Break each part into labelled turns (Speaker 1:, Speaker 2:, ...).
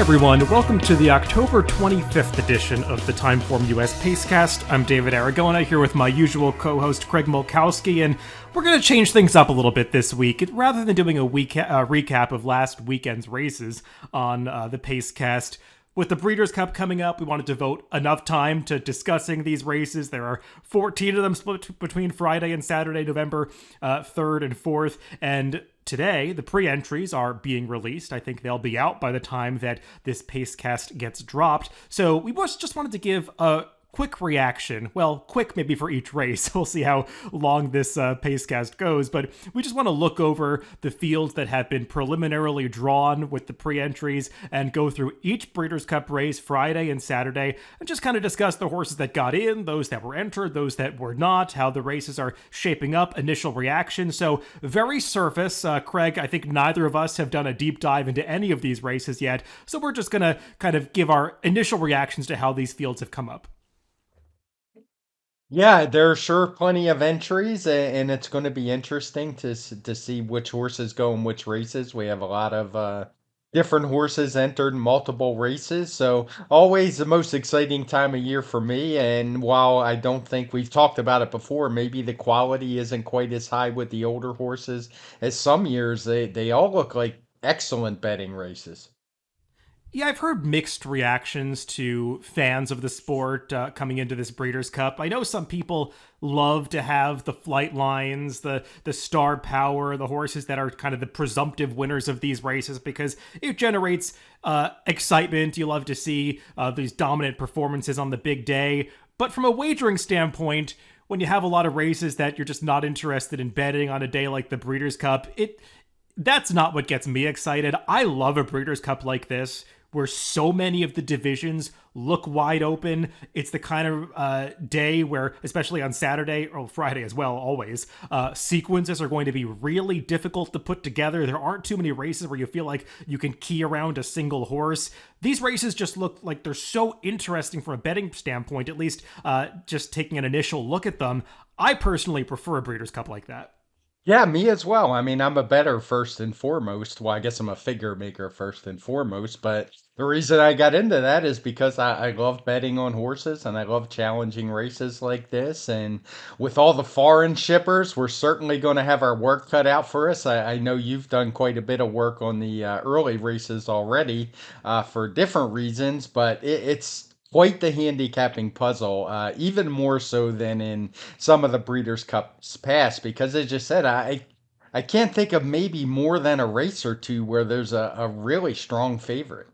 Speaker 1: everyone. Welcome to the October 25th edition of the TimeformUS Pacecast. I'm David Aragona here with my usual co-host Craig Mulkowski, and we're going to change things up a little bit this week. Rather than doing a recap of last weekend's races on the Pacecast, with the Breeders' Cup coming up, we wanted to devote enough time to discussing these races. There are 14 of them split between Friday and Saturday, November 3rd and 4th, and today, the pre-entries are being released. I think they'll be out by the time that this Pacecast gets dropped. So we just wanted to give a quick reaction. Well, quick maybe for each race. We'll see how long this Pacecast goes, but we just want to look over the fields that have been preliminarily drawn with the pre-entries and go through each Breeders' Cup race Friday and Saturday and just kind of discuss the horses that got in, those that were entered, those that were not, how the races are shaping up, initial reactions. So very surface. Craig, I think neither of us have done a deep dive into any of these races yet, so we're just going to kind of give our initial reactions to how these fields have come up.
Speaker 2: Yeah, there are sure plenty of entries, and it's going to be interesting to see which horses go in which races. We have a lot of different horses entered in multiple races, so always the most exciting time of year for me. And while I don't think we've talked about it before, maybe the quality isn't quite as high with the older horses as some years. They all look like excellent betting races.
Speaker 1: Yeah, I've heard mixed reactions to fans of the sport coming into this Breeders' Cup. I know some people love to have the flight lines, the star power, the horses that are kind of the presumptive winners of these races because it generates excitement. You love to see these dominant performances on the big day. But from a wagering standpoint, when you have a lot of races that you're just not interested in betting on a day like the Breeders' Cup, that's not what gets me excited. I love a Breeders' Cup like this, where so many of the divisions look wide open. It's the kind of day where, especially on Saturday or Friday as well, always, sequences are going to be really difficult to put together. There aren't too many races where you feel like you can key around a single horse. These races just look like they're so interesting from a betting standpoint, at least just taking an initial look at them. I personally prefer a Breeders' Cup like that.
Speaker 2: Yeah, me as well. I mean, I'm a bettor first and foremost. Well, I guess I'm a figure maker first and foremost, but the reason I got into that is because I love betting on horses and I love challenging races like this. And with all the foreign shippers, we're certainly going to have our work cut out for us. I know you've done quite a bit of work on the early races already for different reasons, but it's quite the handicapping puzzle, even more so than in some of the Breeders' Cups past, because as you said, I can't think of maybe more than a race or two where there's a really strong favorite.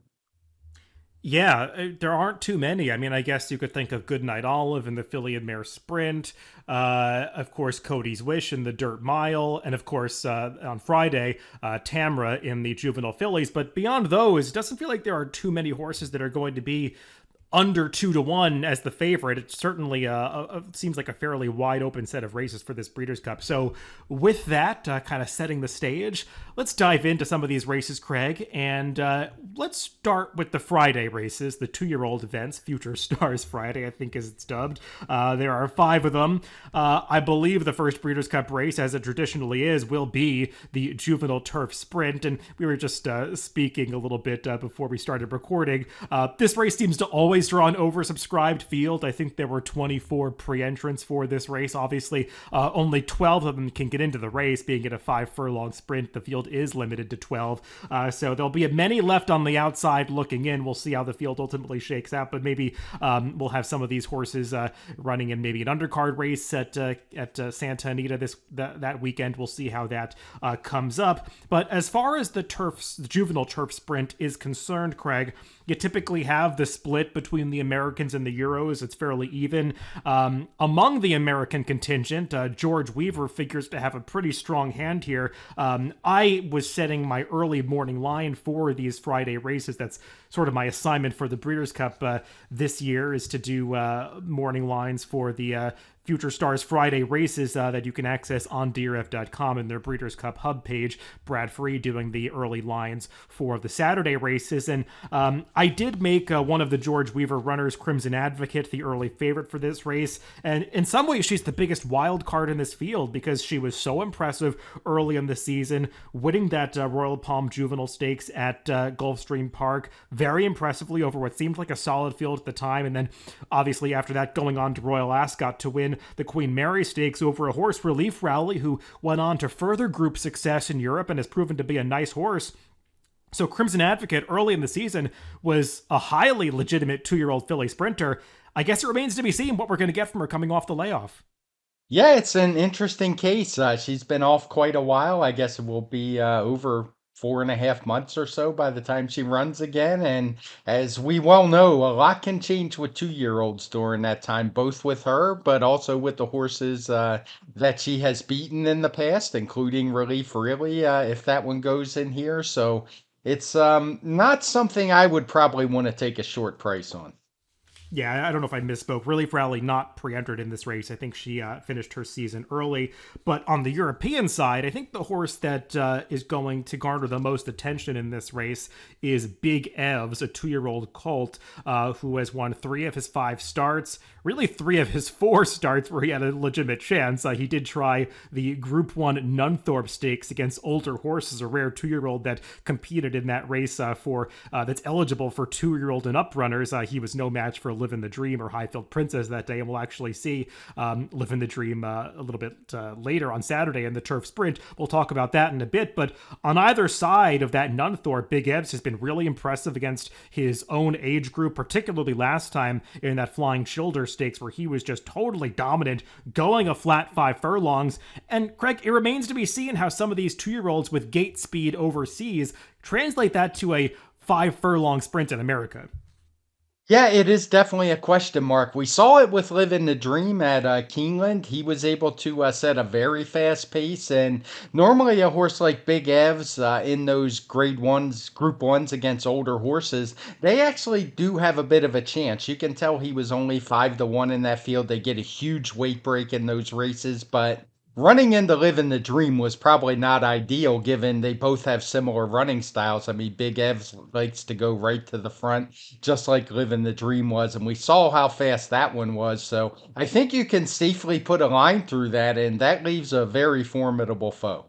Speaker 1: Yeah, there aren't too many. I mean, I guess you could think of Goodnight Olive and the Filly and Mare Sprint. Of course, Cody's Wish in the Dirt Mile. And of course, on Friday, Tamra in the Juvenile Fillies. But beyond those, it doesn't feel like there are too many horses that are going to be under 2-1 as the favorite. It certainly seems like a fairly wide open set of races for this Breeders' Cup. So with that kind of setting the stage, let's dive into some of these races, Craig, and let's start with the Friday races, the 2-year-old events, Future Stars Friday, I think as it's dubbed. There are 5 of them. I believe the first Breeders' Cup race, as it traditionally is, will be the Juvenile Turf Sprint, and we were just speaking a little bit before we started recording. This race seems to always draw an oversubscribed field. I think there were 24 pre-entrants for this race. Obviously, only 12 of them can get into the race, being it a 5-furlong sprint. The field is limited to 12. So there'll be many left on the outside looking in. We'll see how the field ultimately shakes out, but maybe we'll have some of these horses running in maybe an undercard race at Santa Anita that weekend. We'll see how that comes up. But as far as the Juvenile Turf Sprint is concerned, Craig, you typically have the split between the Americans and the Euros. It's fairly even. Among the American contingent, George Weaver figures to have a pretty strong hand here. I was setting my early morning line for these Friday races. That's sort of my assignment for the Breeders' Cup this year, is to do morning lines for the Future Stars Friday races that you can access on DRF.com in their Breeders' Cup Hub page. Brad Free doing the early lines for the Saturday races. And I did make one of the George Weaver runners, Crimson Advocate, the early favorite for this race. And in some ways, she's the biggest wild card in this field because she was so impressive early in the season, winning that Royal Palm Juvenile Stakes at Gulfstream Park very impressively over what seemed like a solid field at the time. And then obviously after that, going on to Royal Ascot to win the Queen Mary Stakes over a horse, Relief Rally, who went on to further group success in Europe and has proven to be a nice horse. So Crimson Advocate early in the season was a highly legitimate 2-year-old filly sprinter. I guess it remains to be seen what we're going to get from her coming off the layoff.
Speaker 2: Yeah, it's an interesting case. She's been off quite a while. I guess it will be over 4.5 months or so by the time she runs again. And as we well know, a lot can change with 2-year-olds during that time, both with her, but also with the horses that she has beaten in the past, including Relief Really, if that one goes in here. So it's not something I would probably want to take a short price on.
Speaker 1: Yeah, I don't know if I misspoke. Relief Rally not pre-entered in this race. I think she finished her season early. But on the European side, I think the horse that is going to garner the most attention in this race is Big Evs, a 2-year-old colt who has won 3 of his 5 starts. Really 3 of his 4 starts where he had a legitimate chance. He did try the Group 1 Nunthorpe Stakes against older horses, a rare 2-year-old that competed in that race that's eligible for 2-year-old and up runners. He was no match for Live in the Dream or Highfield Princess that day, and we'll actually see Live in the Dream a little bit later on Saturday in the Turf Sprint. We'll talk about that in a bit, but on either side of that Nunthorpe, Big Evs has been really impressive against his own age group, particularly last time in that Flying Childer Stakes where he was just totally dominant, going a flat 5 furlongs. And Craig, it remains to be seen how some of these 2-year-olds with gate speed overseas translate that to a 5 furlong sprint in America.
Speaker 2: Yeah, it is definitely a question mark. We saw it with Live in the Dream at Keeneland. He was able to set a very fast pace, and normally a horse like Big Evs in those grade ones, group ones against older horses, they actually do have a bit of a chance. You can tell he was only 5-1 in that field. They get a huge weight break in those races, but running into Live in the Dream was probably not ideal given they both have similar running styles. I mean, Big Evs likes to go right to the front, just like Live in the Dream was, and we saw how fast that one was. So I think you can safely put a line through that, and that leaves a very formidable foe.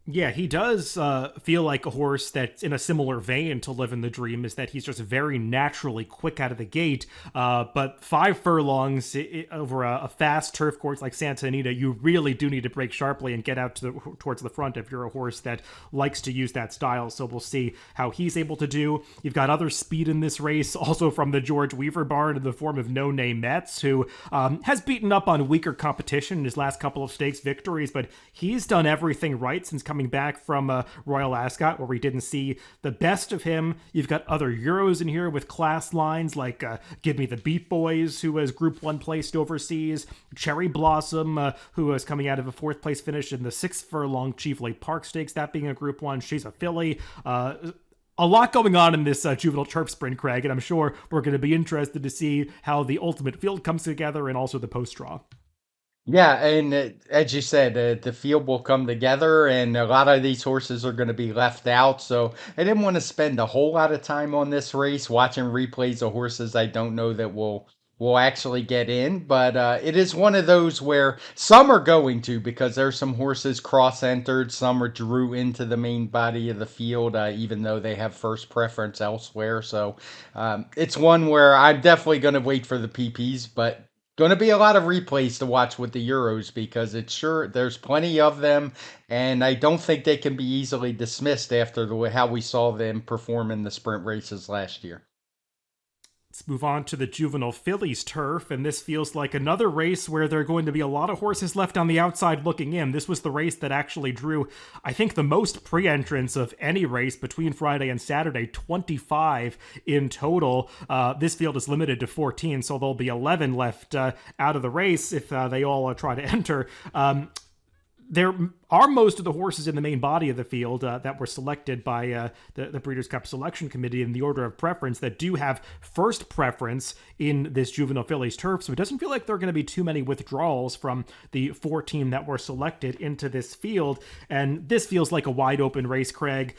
Speaker 1: Yeah, he does feel like a horse that's in a similar vein to Live in the Dream, is that he's just very naturally quick out of the gate. But 5 furlongs over a fast turf course like Santa Anita, you really do need to break sharply and get out towards the front if you're a horse that likes to use that style. So we'll see how he's able to do. You've got other speed in this race, also from the George Weaver barn in the form of No Name Metz, who has beaten up on weaker competition in his last couple of stakes victories, but he's done everything right since coming back from Royal Ascot, where we didn't see the best of him. You've got other Euros in here with class lines like Give Me the Beat Boys, who has Group 1 placed overseas, Cherry Blossom, who is coming out of a 4th place finish in the 6 furlong Chief Lake Park Stakes, that being a Group 1. She's a filly. A lot going on in this Juvenile Turf Sprint, Craig, and I'm sure we're going to be interested to see how the ultimate field comes together and also the post-draw.
Speaker 2: Yeah, and as you said, the field will come together, and a lot of these horses are going to be left out. So I didn't want to spend a whole lot of time on this race watching replays of horses I don't know that will actually get in. But it is one of those where some are going to, because there's some horses cross-entered, some are drew into the main body of the field, even though they have first preference elsewhere. So it's one where I'm definitely going to wait for the PPs, but going to be a lot of replays to watch with the Euros because it's sure there's plenty of them, and I don't think they can be easily dismissed after the way how we saw them perform in the sprint races last year.
Speaker 1: Let's move on to the Juvenile Fillies turf, and this feels like another race where there are going to be a lot of horses left on the outside looking in. This was the race that actually drew, I think, the most pre-entrants of any race between Friday and Saturday, 25 in total. This field is limited to 14, so there'll be 11 left out of the race if they all try to enter. there are most of the horses in the main body of the field that were selected by the Breeders' Cup Selection Committee in the order of preference that do have first preference in this Juvenile Fillies turf. So it doesn't feel like there are going to be too many withdrawals from the 14 that were selected into this field. And this feels like a wide open race, Craig.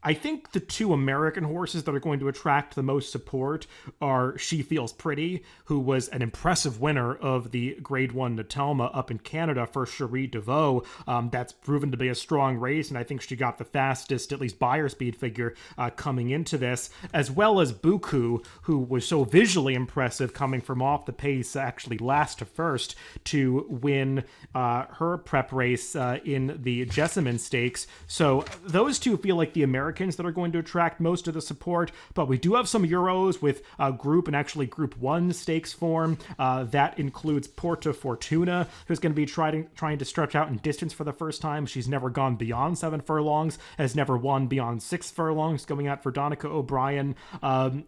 Speaker 1: I think the two American horses that are going to attract the most support are She Feels Pretty, who was an impressive winner of the Grade 1 Natelma up in Canada for Cherie DeVaux. That's proven to be a strong race, and I think she got the fastest, at least buyer speed figure, coming into this, as well as Buku, who was so visually impressive coming from off the pace, actually last to first, to win her prep race in the Jessamine Stakes. So those two feel like the Americans that are going to attract most of the support, but we do have some Euros with Group and actually Group 1 stakes form. That includes Porta Fortuna, who's going to be trying to stretch out in distance for the first time. She's never gone beyond 7 furlongs, has never won beyond 6 furlongs, going out for Donica O'Brien.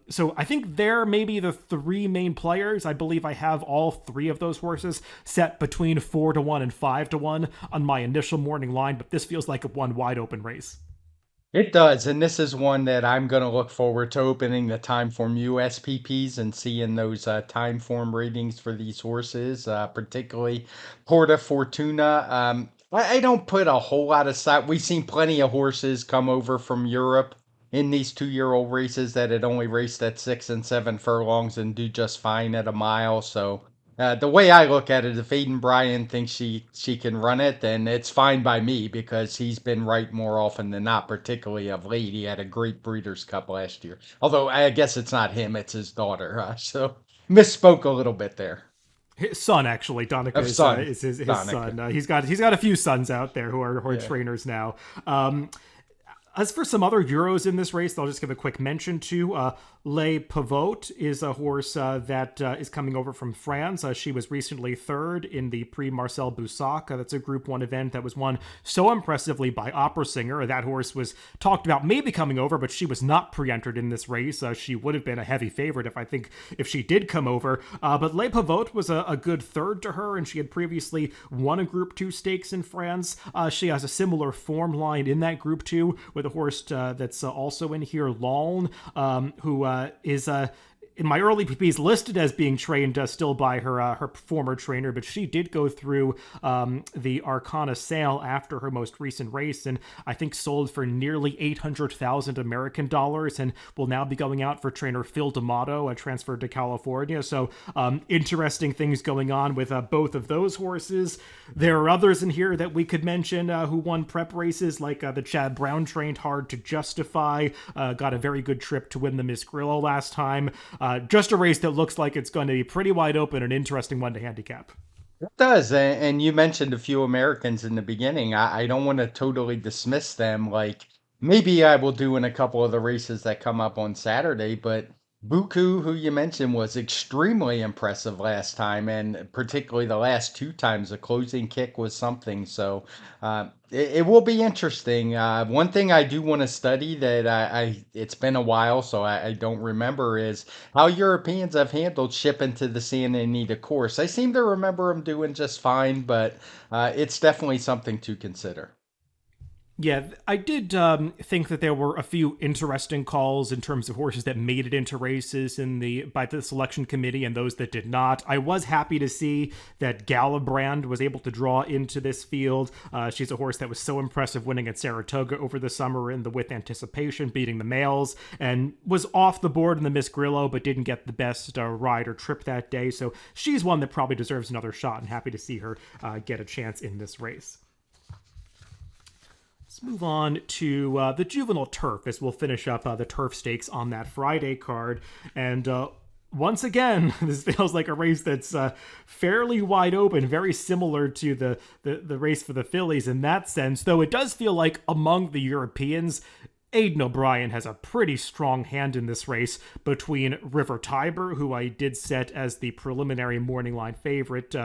Speaker 1: So I think they're maybe the 3 main players. I believe I have all 3 of those horses set between 4-1 and 5-1 on my initial morning line, but this feels like a one wide open race.
Speaker 2: It does, and this is one that I'm going to look forward to opening the TimeformUS PPs and seeing those Timeform ratings for these horses, particularly Porta Fortuna. I don't put a whole lot of stock. We've seen plenty of horses come over from Europe in these 2-year-old races that had only raced at 6 and 7 furlongs and do just fine at a mile. So the way I look at it, if Aiden Bryan thinks she can run it, then it's fine by me because he's been right more often than not, particularly of late. He had a great Breeders' Cup last year. Although I guess it's not him, it's his daughter. So misspoke a little bit there.
Speaker 1: His son, actually, Donica is his son. He's got a few sons out there who are trainers now. As for some other Euros in this race, I'll just give a quick mention to Le Pivot is a horse that is coming over from France. She was recently third in the Prix Marcel Boussac. That's a Group 1 event that was won so impressively by Opera Singer. That horse was talked about maybe coming over, but she was not pre-entered in this race. She would have been a heavy favorite if she did come over. But Le Pivot was a good third to her, and she had previously won a Group 2 stakes in France. She has a similar form line in that Group 2 with a horse that's also in here, Laulne, who is in my early PPs listed as being trained still by her former trainer, but she did go through the Arcana sale after her most recent race, and I think sold for nearly 800,000 American dollars, and will now be going out for trainer Phil D'Amato, transferred to California. So interesting things going on with both of those horses. There are others in here that we could mention who won prep races, like the Chad Brown trained Hard to Justify, got a very good trip to win the Miss Grillo last time. Just a race that looks like it's going to be pretty wide open, an interesting one to handicap.
Speaker 2: It does, and you mentioned a few Americans in the beginning. I don't want to totally dismiss them. Like maybe I will do in a couple of the races that come up on Saturday, but Buku, who you mentioned, was extremely impressive last time, and particularly the last 2 times, the closing kick was something. So it will be interesting. One thing I do want to study that it's been a while, so I don't remember, is how Europeans have handled shipping to the Santa Anita course. I seem to remember them doing just fine, but it's definitely something to consider.
Speaker 1: Yeah, I did think that there were a few interesting calls in terms of horses that made it into races by the selection committee and those that did not. I was happy to see that Galabrand was able to draw into this field. She's a horse that was so impressive winning at Saratoga over the summer in the With Anticipation, beating the males, and was off the board in the Miss Grillo, but didn't get the best ride or trip that day. So she's one that probably deserves another shot, and happy to see her get a chance in this race. Let's move on to the Juvenile Turf as we'll finish up the Turf Stakes on that Friday card. And once again, this feels like a race that's fairly wide open, very similar to the race for the Fillies in that sense, though it does feel like among the Europeans, Aidan O'Brien has a pretty strong hand in this race between River Tiber, who I did set as the preliminary morning line favorite,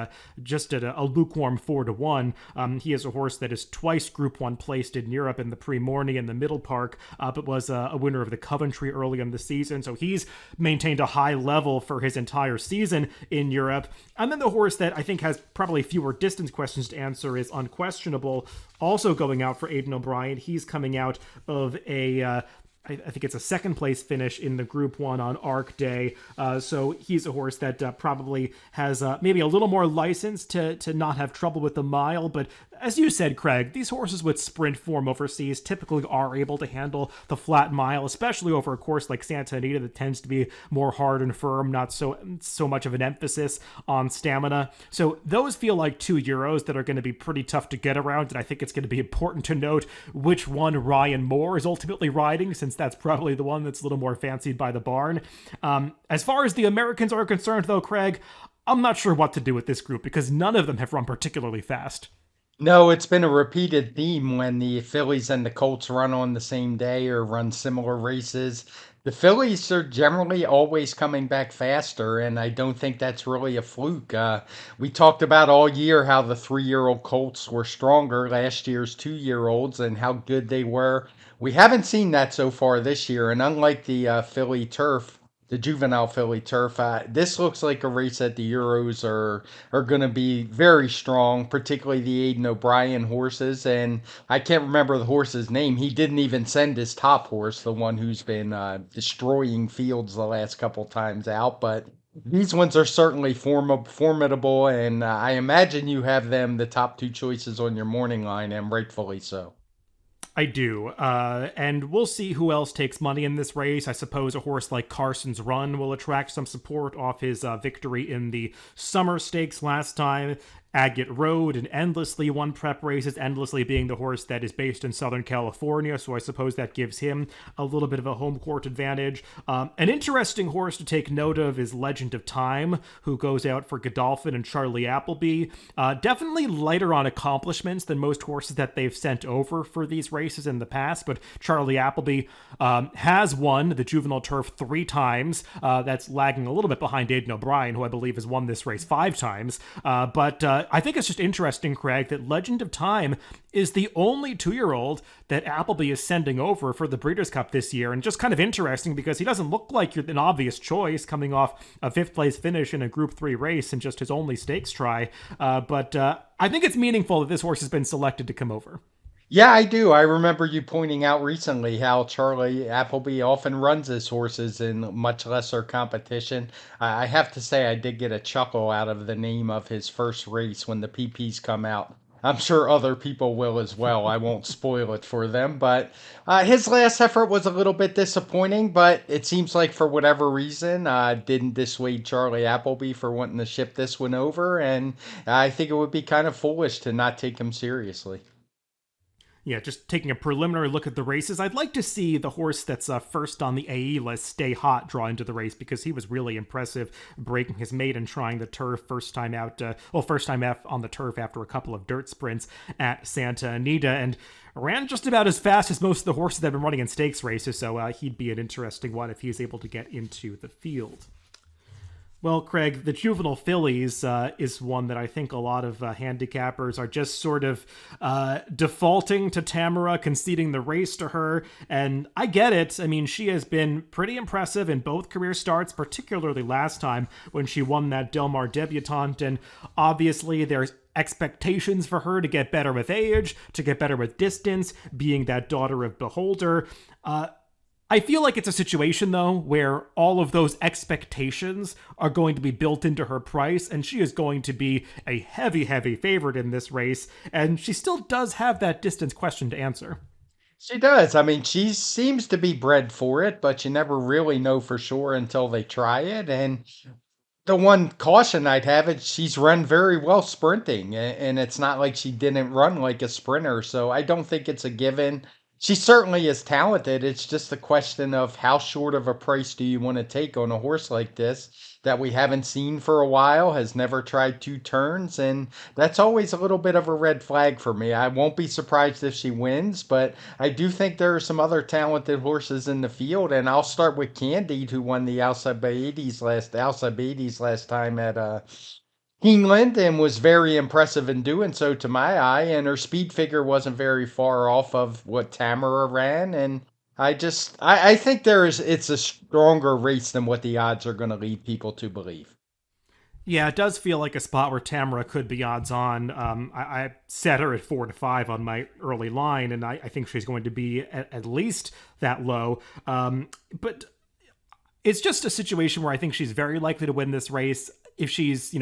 Speaker 1: just at a lukewarm 4-1. He is a horse that is twice Group 1 placed in Europe in the pre-morning and the middle park, but was a winner of the Coventry early in the season. So he's maintained a high level for his entire season in Europe. And then the horse that I think has probably fewer distance questions to answer is Unquestionable, also going out for Aidan O'Brien. He's coming out of I think it's a second place finish in the Group 1 on Arc Day. So he's a horse that probably has maybe a little more license to not have trouble with the mile. But as you said, Craig, these horses with sprint form overseas typically are able to handle the flat mile, especially over a course like Santa Anita that tends to be more hard and firm, not so much of an emphasis on stamina. So those feel like €2 that are going to be pretty tough to get around, and I think it's going to be important to note which one Ryan Moore is ultimately riding, since that's probably the one that's a little more fancied by the barn. As far as the Americans are concerned, though, Craig, I'm not sure what to do with this group because none of them have run particularly fast.
Speaker 2: No, it's been a repeated theme when the Phillies and the Colts run on the same day or run similar races. The Phillies are generally always coming back faster, and I don't think that's really a fluke. We talked about all year how the 3-year-old Colts were stronger last year's 2-year-olds and how good they were. We haven't seen that so far this year, and unlike the Philly Turf, the Juvenile Philly Turf, this looks like a race that the Euros are going to be very strong, particularly the Aidan O'Brien horses. And I can't remember the horse's name. He didn't even send his top horse, the one who's been destroying fields the last couple times out. But these ones are certainly formidable, and I imagine you have them the top two choices on your morning line, and rightfully so.
Speaker 1: I do. And we'll see who else takes money in this race. I suppose a horse like Carson's Run will attract some support off his victory in the Summer Stakes last time. Agate Road and Endlessly won prep races, Endlessly being the horse that is based in Southern California, so I suppose that gives him a little bit of a home court advantage. An interesting horse to take note of is Legend of Time, who goes out for Godolphin and Charlie Appleby. Definitely lighter on accomplishments than most horses that they've sent over for these races in the past, but Charlie Appleby has won the Juvenile Turf 3 times. That's lagging a little bit behind Aidan O'Brien, who I believe has won this race 5 times. But I think it's just interesting, Craig, that Legend of Time is the only 2-year-old that Appleby is sending over for the Breeders' Cup this year. And just kind of interesting because he doesn't look like an obvious choice coming off a 5th place finish in a Group 3 race and just his only stakes try. But I think it's meaningful that this horse has been selected to come over.
Speaker 2: Yeah, I do. I remember you pointing out recently how Charlie Appleby often runs his horses in much lesser competition. I have to say, I did get a chuckle out of the name of his first race when the PPs come out. I'm sure other people will as well. I won't spoil it for them, but his last effort was a little bit disappointing, but it seems like for whatever reason, didn't dissuade Charlie Appleby for wanting to ship this one over, and I think it would be kind of foolish to not take him seriously.
Speaker 1: Yeah, just taking a preliminary look at the races, I'd like to see the horse that's first on the AE list, Stay Hot, draw into the race because he was really impressive, breaking his maiden trying the turf first time out, first time on the turf after a couple of dirt sprints at Santa Anita, and ran just about as fast as most of the horses that have been running in stakes races, so he'd be an interesting one if he's able to get into the field. Well, Craig, the Juvenile Fillies is one that I think a lot of handicappers are just sort of defaulting to Tamara, conceding the race to her. And I get it. I mean, she has been pretty impressive in both career starts, particularly last time when she won that Del Mar debutante. And obviously, there's expectations for her to get better with age, to get better with distance, being that daughter of Beholder. I feel like it's a situation, though, where all of those expectations are going to be built into her price, and she is going to be a heavy, heavy favorite in this race, and she still does have that distance question to answer.
Speaker 2: She does. I mean, she seems to be bred for it, but you never really know for sure until they try it. And the one caution I'd have is she's run very well sprinting, and it's not like she didn't run like a sprinter. So I don't think it's a given. she certainly is talented. It's just a question of how short of a price do you want to take on a horse like this that we haven't seen for a while, has never tried two turns, and that's always a little bit of a red flag for me. I won't be surprised if she wins, but I do think there are some other talented horses in the field, and I'll start with Candide, who won the Alcibiades last time at England and was very impressive in doing so to my eye, and her speed figure wasn't very far off of what Tamara ran, and I think it's a stronger race than what the odds are going to lead people to believe.
Speaker 1: Yeah, it does feel like a spot where Tamara could be odds on. I set her at 4 to 5 on my early line, and I think she's going to be at least that low. But it's just a situation where I think she's very likely to win this race. If she's,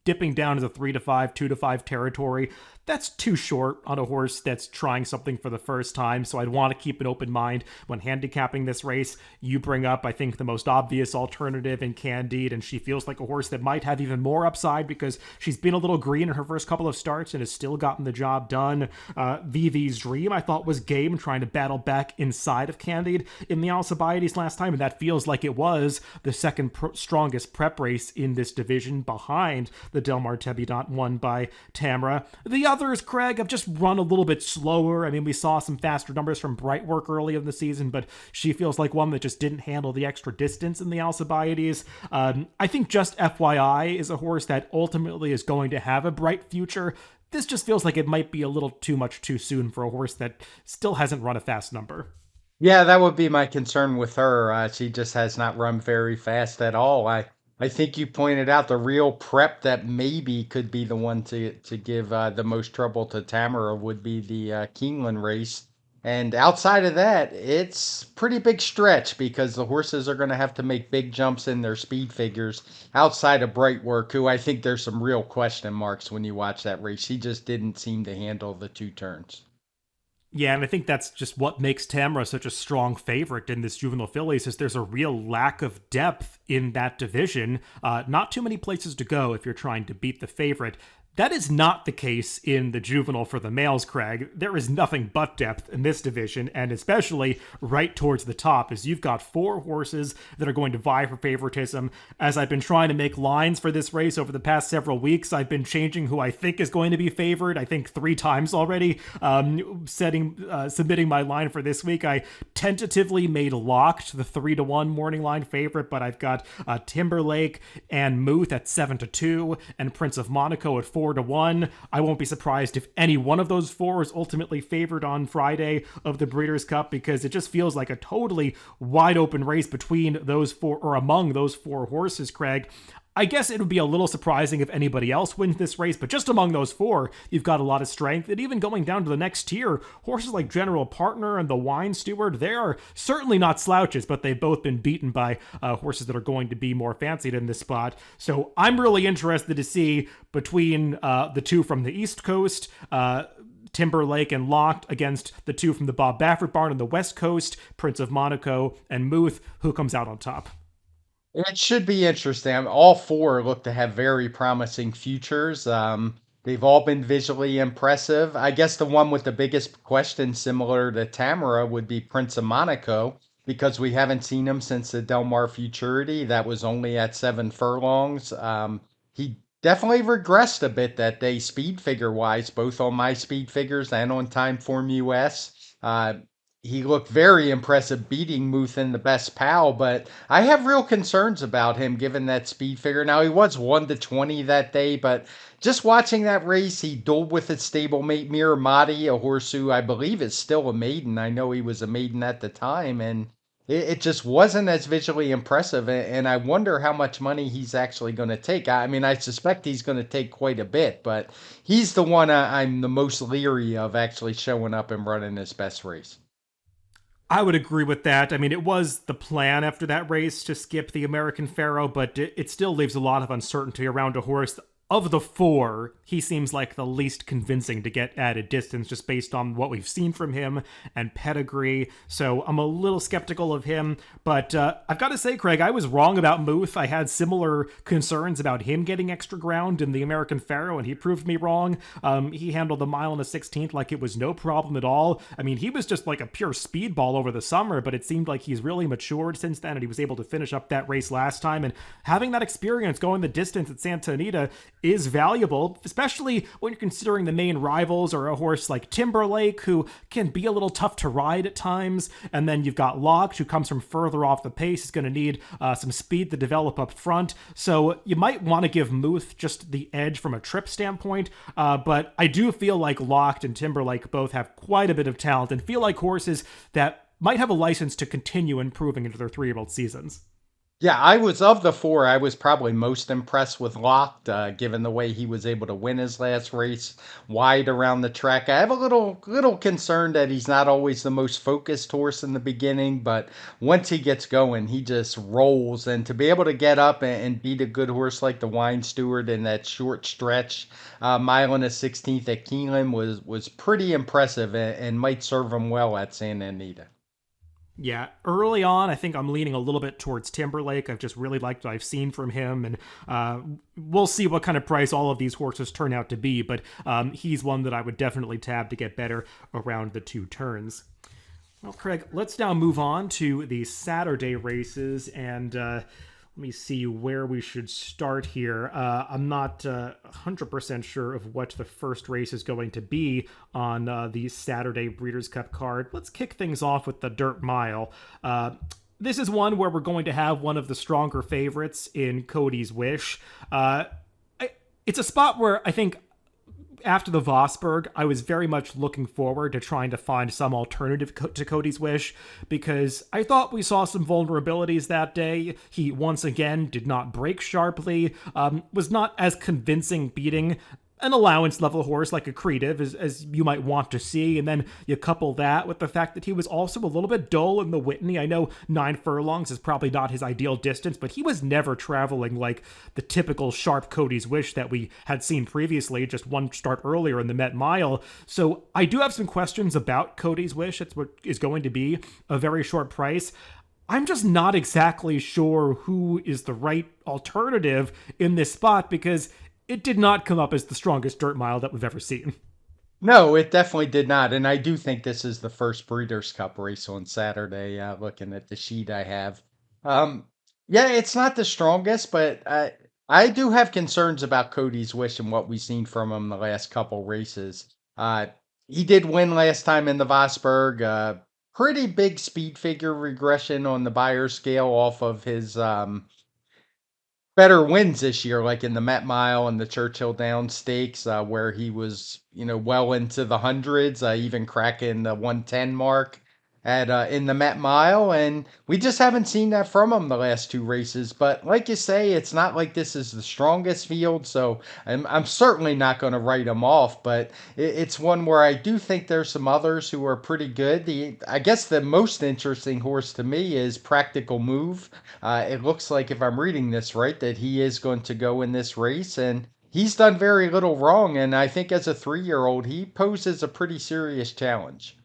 Speaker 1: dipping down to the 3 to 5, 2 to 5 territory, that's too short on a horse that's trying something for the first time. So I'd want to keep an open mind when handicapping this race. You bring up, I think, the most obvious alternative in Candide, and she feels like a horse that might have even more upside because she's been a little green in her first couple of starts and has still gotten the job done. VV's Dream, I thought, was game, trying to battle back inside of Candide in the Alcibiades last time, and that feels like it was the second strongest prep race in this division behind the Del Mar Tebidant won by Tamara. The others, Craig, have just run a little bit slower. I mean, we saw some faster numbers from Brightwork early in the season, but she feels like one that just didn't handle the extra distance in the Alcibiades. I think just FYI is a horse that ultimately is going to have a bright future. This just feels like it might be a little too much too soon for a horse that still hasn't run a fast number.
Speaker 2: Yeah, that would be my concern with her. She just has not run very fast at all. I think you pointed out the real prep that maybe could be the one to give the most trouble to Tamara would be the Keeneland race. And outside of that, it's pretty big stretch because the horses are going to have to make big jumps in their speed figures outside of Brightwork, who I think there's some real question marks when you watch that race. She just didn't seem to handle the two turns.
Speaker 1: Yeah, and I think that's just what makes Tamara such a strong favorite in this Juvenile Fillies is there's a real lack of depth in that division. Not too many places to go if you're trying to beat the favorite. That is not the case in the Juvenile for the males, Craig. There is nothing but depth in this division, and especially right towards the top, as you've got 4 horses that are going to vie for favoritism. As I've been trying to make lines for this race over the past several weeks, I've been changing who I think is going to be favored, I think 3 times already. Submitting my line for this week, I tentatively made Locked the 3-1 morning line favorite, but I've got Timberlake and Muth at 7-2, and Prince of Monaco at 4-1. I won't be surprised if any one of those 4 is ultimately favored on Friday of the Breeders' Cup because it just feels like a totally wide open race between those 4 or among those 4 horses, Craig. I guess it would be a little surprising if anybody else wins this race, but just among those 4, you've got a lot of strength. And even going down to the next tier, horses like General Partner and the Wine Steward, they are certainly not slouches, but they've both been beaten by horses that are going to be more fancied in this spot. So I'm really interested to see between the 2 from the East Coast, Timberlake and Locked against the 2 from the Bob Baffert barn on the West Coast, Prince of Monaco and Muth, who comes out on top.
Speaker 2: It should be interesting. All 4 look to have very promising futures. They've all been visually impressive. I guess the one with the biggest question, similar to Tamara, would be Prince of Monaco because we haven't seen him since the Del Mar Futurity. That was only at 7 furlongs. He definitely regressed a bit that day, speed figure wise, both on my speed figures and on TimeformUS. He looked very impressive beating Muth in the best pal, but I have real concerns about him given that speed figure. Now he was 1-20 that day, but just watching that race, he dueled with his stablemate Miramati, a horse who I believe is still a maiden. I know he was a maiden at the time, and it just wasn't as visually impressive. And I wonder how much money he's actually going to take. I mean, I suspect he's going to take quite a bit, but he's the one I'm the most leery of actually showing up and running his best race.
Speaker 1: I would agree with that. I mean, it was the plan after that race to skip the American Pharaoh, but it still leaves a lot of uncertainty around a horse of the four, he seems like the least convincing to get added distance just based on what we've seen from him and pedigree. So I'm a little skeptical of him. But I've got to say, Craig, I was wrong about Muth. I had similar concerns about him getting extra ground in the American Pharaoh, and he proved me wrong. He handled the mile and a 16th like it was no problem at all. I mean, he was just like a pure speedball over the summer, but it seemed like he's really matured since then, and he was able to finish up that race last time. And having that experience going the distance at Santa Anita is valuable, especially when you're considering the main rivals or a horse like Timberlake, who can be a little tough to ride at times. And then you've got Locked, who comes from further off the pace, is going to need some speed to develop up front. So you might want to give Muth just the edge from a trip standpoint. But I do feel like Locked and Timberlake both have quite a bit of talent and feel like horses that might have a license to continue improving into their 3-year-old seasons.
Speaker 2: Yeah, I was of the four. I was probably most impressed with Locked, given the way he was able to win his last race wide around the track. I have a little concern that he's not always the most focused horse in the beginning, but once he gets going, he just rolls. And to be able to get up and beat a good horse like the Wine Steward in that short stretch, mile and a 16th at Keeneland was pretty impressive and might serve him well at Santa Anita.
Speaker 1: Yeah, early on, I think I'm leaning a little bit towards Timberlake. I've just really liked what I've seen from him, and we'll see what kind of price all of these horses turn out to be, but he's one that I would definitely tab to get better around the 2 turns. Well, Craig, let's now move on to the Saturday races, and let me see where we should start here. I'm not 100% sure of what the first race is going to be on the Saturday Breeders' Cup card. Let's kick things off with the Dirt Mile. This is one where we're going to have one of the stronger favorites in Cody's Wish. It's a spot where I think after the Vosburg, I was very much looking forward to trying to find some alternative to Cody's Wish, because I thought we saw some vulnerabilities that day. He once again did not break sharply, was not as convincing beating an allowance level horse like Accretive as you might want to see, and then you couple that with the fact that he was also a little bit dull in the Whitney. I know 9 furlongs is probably not his ideal distance, but he was never traveling like the typical sharp Cody's Wish that we had seen previously, just one start earlier in the Met Mile. So I do have some questions about Cody's Wish. It's what is going to be a very short price. I'm just not exactly sure who is the right alternative in this spot, because it did not come up as the strongest dirt mile that we've ever seen.
Speaker 2: No, it definitely did not. And I do think this is the first Breeders' Cup race on Saturday, looking at the sheet I have. Um, yeah, it's not the strongest, but I do have concerns about Cody's Wish and what we've seen from him the last couple races. Uh, he did win last time in the Vosburg. Pretty big speed figure regression on the Beyer scale off of his better wins this year, like in the Met Mile and the Churchill Downs Stakes, where he was, well into the hundreds, even cracking the 110 mark at in the Met Mile, and we just haven't seen that from him the last 2 races. But like you say, it's not like this is the strongest field, so I'm certainly not going to write him off. But it's one where I do think there's some others who are pretty good. I guess the most interesting horse to me is Practical Move. It looks like, if I'm reading this right, that he is going to go in this race, and he's done very little wrong. And I think as a 3-year-old, he poses a pretty serious challenge.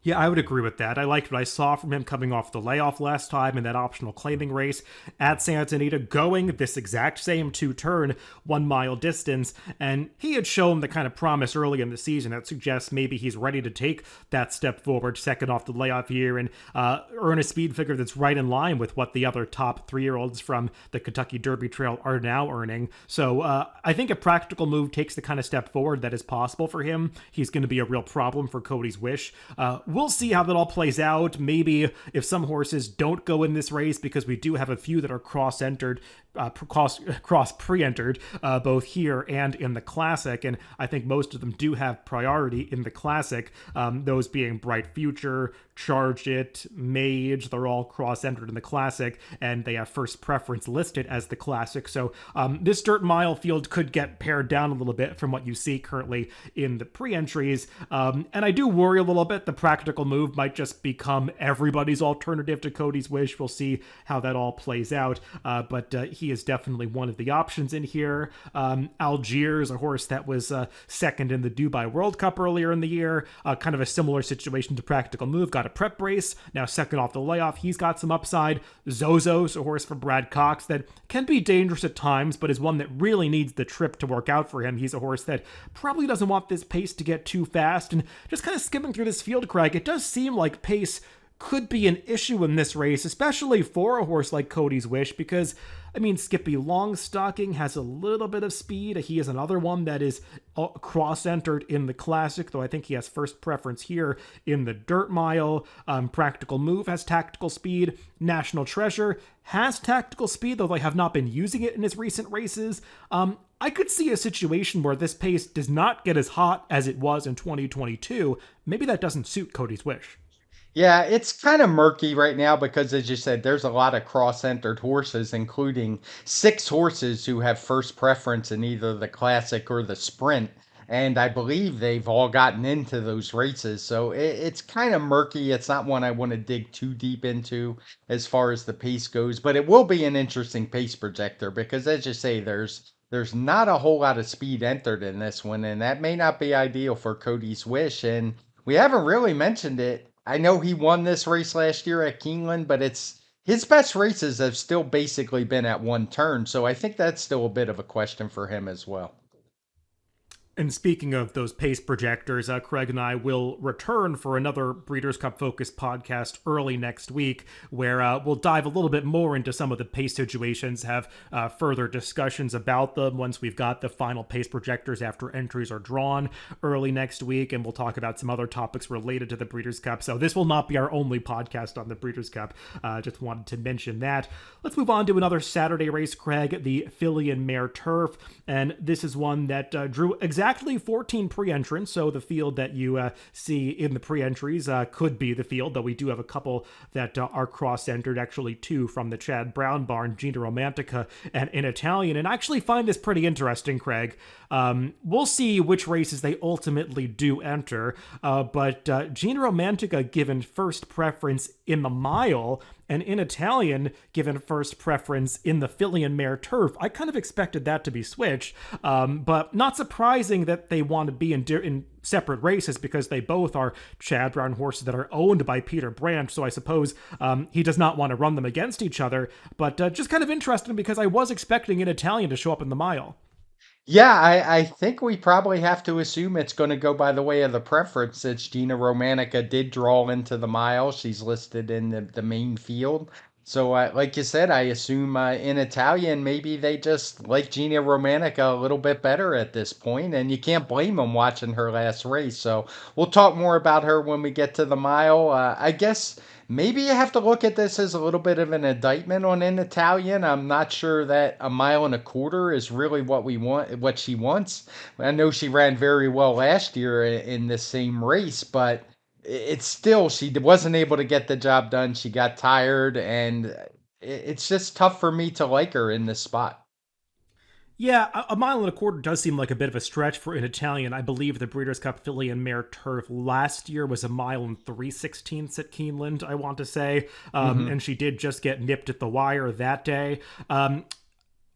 Speaker 1: Yeah, I would agree with that. I liked what I saw from him coming off the layoff last time in that optional claiming race at Santa Anita, going this exact same 2-turn, 1 mile distance. And he had shown the kind of promise early in the season that suggests maybe he's ready to take that step forward, second off the layoff here, and earn a speed figure that's right in line with what the other top 3-year-olds from the Kentucky Derby Trail are now earning. So I think a Practical Move takes the kind of step forward that is possible for him. He's going to be a real problem for Cody's Wish. We'll see how that all plays out. Maybe if some horses don't go in this race, because we do have a few that are cross-entered, cross pre-entered, both here and in the Classic, and I think most of them do have priority in the Classic, those being Bright Future, Charge It, Mage, they're all cross-entered in the Classic, and they have first preference listed as the Classic. So this dirt mile field could get pared down a little bit from what you see currently in the pre-entries. And I do worry a little bit the Practical Move might just become everybody's alternative to Cody's Wish. We'll see how that all plays out. But he is definitely one of the options in here. Algiers, a horse that was second in the Dubai World Cup earlier in the year. Kind of a similar situation to Practical Move. Got a prep race, now second off the layoff. He's got some upside. Zozos, a horse for Brad Cox that can be dangerous at times, but is one that really needs the trip to work out for him. He's a horse that probably doesn't want this pace to get too fast. And just kind of skimming through this field, Craig, it does seem like pace could be an issue in this race, especially for a horse like Cody's Wish, because, I mean, Skippy Longstocking has a little bit of speed. He is another one that is cross-entered in the Classic, though I think he has first preference here in the Dirt Mile. Practical Move has tactical speed. National Treasure has tactical speed, though they have not been using it in his recent races. I could see a situation where this pace does not get as hot as it was in 2022. Maybe that doesn't suit Cody's Wish.
Speaker 2: Yeah, it's kind of murky right now because, as you said, there's a lot of cross-entered horses, including 6 horses who have first preference in either the Classic or the Sprint. And I believe they've all gotten into those races. So it's kind of murky. It's not one I want to dig too deep into as far as the pace goes, but it will be an interesting pace projector because, as you say, there's not a whole lot of speed entered in this one, and that may not be ideal for Cody's Wish. And we haven't really mentioned it. I know he won this race last year at Keeneland, but it's his best races have still basically been at one turn. So I think that's still a bit of a question for him as well.
Speaker 1: And speaking of those pace projectors, Craig and I will return for another Breeders' Cup focused podcast early next week, where we'll dive a little bit more into some of the pace situations, have further discussions about them once we've got the final pace projectors after entries are drawn early next week, and we'll talk about some other topics related to the Breeders' Cup. So this will not be our only podcast on the Breeders' Cup. Just wanted to mention that. Let's move on to another Saturday race, Craig, the Filly and Mare Turf, and this is one that drew exactly 14 pre-entrants, so the field that you see in the pre-entries could be the field, though we do have a couple that are cross-entered, actually 2 from the Chad Brown barn, Gina Romantica and In Italian, and I actually find this pretty interesting, Craig. We'll see which races they ultimately do enter, but Gina Romantica given first preference in the mile, and In Italian given first preference in the Filly and Mare Turf. I kind of expected that to be switched, but not surprising that they want to be in separate races because they both are Chad Brown horses that are owned by Peter Brandt, so I suppose he does not want to run them against each other, but just kind of interesting because I was expecting In Italian to show up in the mile.
Speaker 2: Yeah, I think we probably have to assume it's going to go by the way of the preference since Gina Romanica did draw into the mile. She's listed in the main field. So, like you said, I assume in Italian, maybe they just like Gina Romanica a little bit better at this point, and you can't blame them watching her last race. So, we'll talk more about her when we get to the mile. I guess maybe you have to look at this as a little bit of an indictment on In Italian. I'm not sure that a mile and a quarter is really what we want, what she wants. I know she ran very well last year in this same race, but it's still she wasn't able to get the job done. She got tired, and it's just tough for me to like her in this spot.
Speaker 1: Yeah, a mile and a quarter does seem like a bit of a stretch for an Italian. I believe the Breeders' Cup Filly and Mare Turf last year was a mile and 3/16 at Keeneland, I want to say. And she did just get nipped at the wire that day.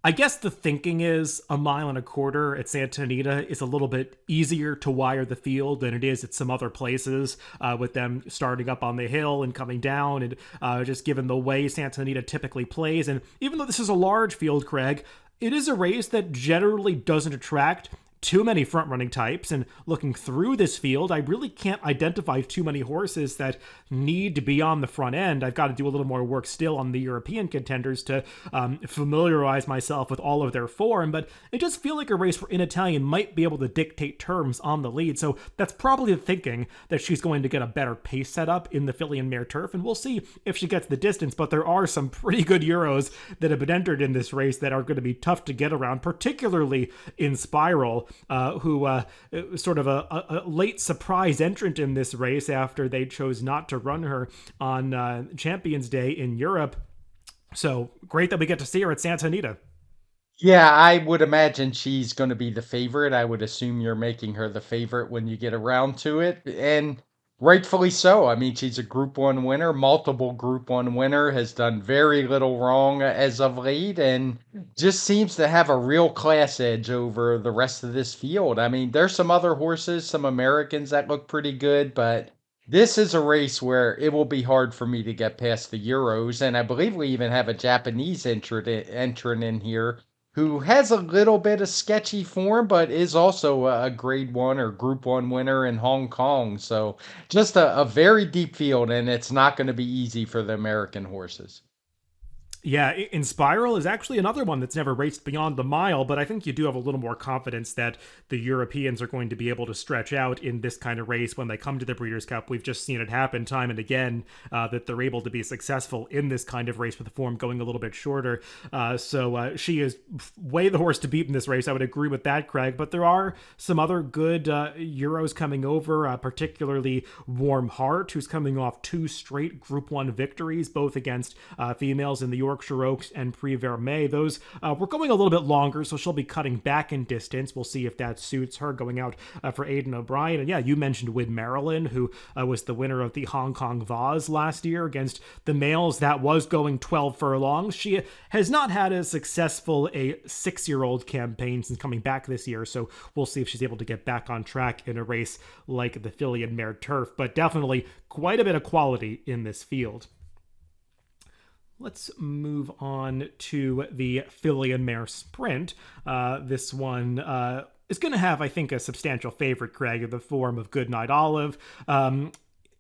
Speaker 1: I guess the thinking is a mile and a quarter at Santa Anita is a little bit easier to wire the field than it is at some other places, with them starting up on the hill and coming down, and just given the way Santa Anita typically plays. And even though this is a large field, Craig, it is a race that generally doesn't attract too many front-running types, and looking through this field, I really can't identify too many horses that need to be on the front end. I've got to do a little more work still on the European contenders to familiarize myself with all of their form, but it does feel like a race where In Italian might be able to dictate terms on the lead, so that's probably the thinking, that she's going to get a better pace setup in the Filly and Mare Turf, and we'll see if she gets the distance, but there are some pretty good Euros that have been entered in this race that are going to be tough to get around, particularly in Spiral. who was sort of a late surprise entrant in this race after they chose not to run her on Champions Day in Europe. So great that we get to see her at Santa Anita.
Speaker 2: Yeah, I would imagine she's going to be the favorite. I would assume you're making her the favorite when you get around to it, and rightfully so. I mean, she's a Group 1 winner, multiple Group 1 winner, has done very little wrong as of late, and just seems to have a real class edge over the rest of this field. I mean, there's some other horses, some Americans that look pretty good, but this is a race where it will be hard for me to get past the Euros, and I believe we even have a Japanese entrant in here who has a little bit of sketchy form, but is also a grade one or group one winner in Hong Kong. So just a very deep field, and it's not going to be easy for the American horses.
Speaker 1: Yeah, Inspiral is actually another one that's never raced beyond the mile, but I think you do have a little more confidence that the Europeans are going to be able to stretch out in this kind of race when they come to the Breeders' Cup. We've just seen it happen time and again that they're able to be successful in this kind of race with the form going a little bit shorter. So she is way the horse to beat in this race. I would agree with that, Craig, but there are some other good Euros coming over, particularly Warm Heart, who's coming off 2 straight Group 1 victories, both against females in the Yorkshire Oaks and Prix Vermeil. Those were going a little bit longer, so she'll be cutting back in distance. We'll see if that suits her going out for Aidan O'Brien. And yeah, you mentioned Win Marilyn, who was the winner of the Hong Kong Vase last year against the males. That was going 12 furlongs. She has not had as successful a 6-year-old campaign since coming back this year, so we'll see if she's able to get back on track in a race like the Filly and Mare Turf. But definitely quite a bit of quality in this field. Let's move on to the Filly and Mare Sprint. This one is going to have, I think, a substantial favorite, Craig, in the form of Goodnight Olive.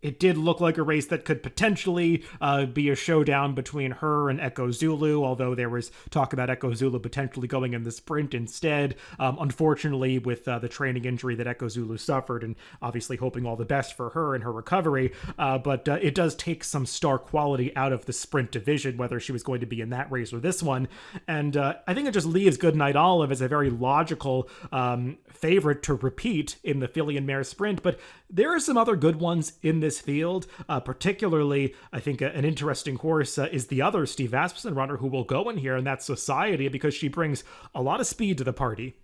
Speaker 1: It did look like a race that could potentially be a showdown between her and Echo Zulu, although there was talk about Echo Zulu potentially going in the sprint instead. Unfortunately, with the training injury that Echo Zulu suffered, and obviously hoping all the best for her in her recovery, but it does take some star quality out of the sprint division, whether she was going to be in that race or this one. And I think it just leaves Goodnight Olive as a very logical favorite to repeat in the Filly and Mare Sprint, but there are some other good ones in this field. Particularly, I think an interesting horse is the other Steve Asmussen runner who will go in here, and that's Society, because she brings a lot of speed to the party.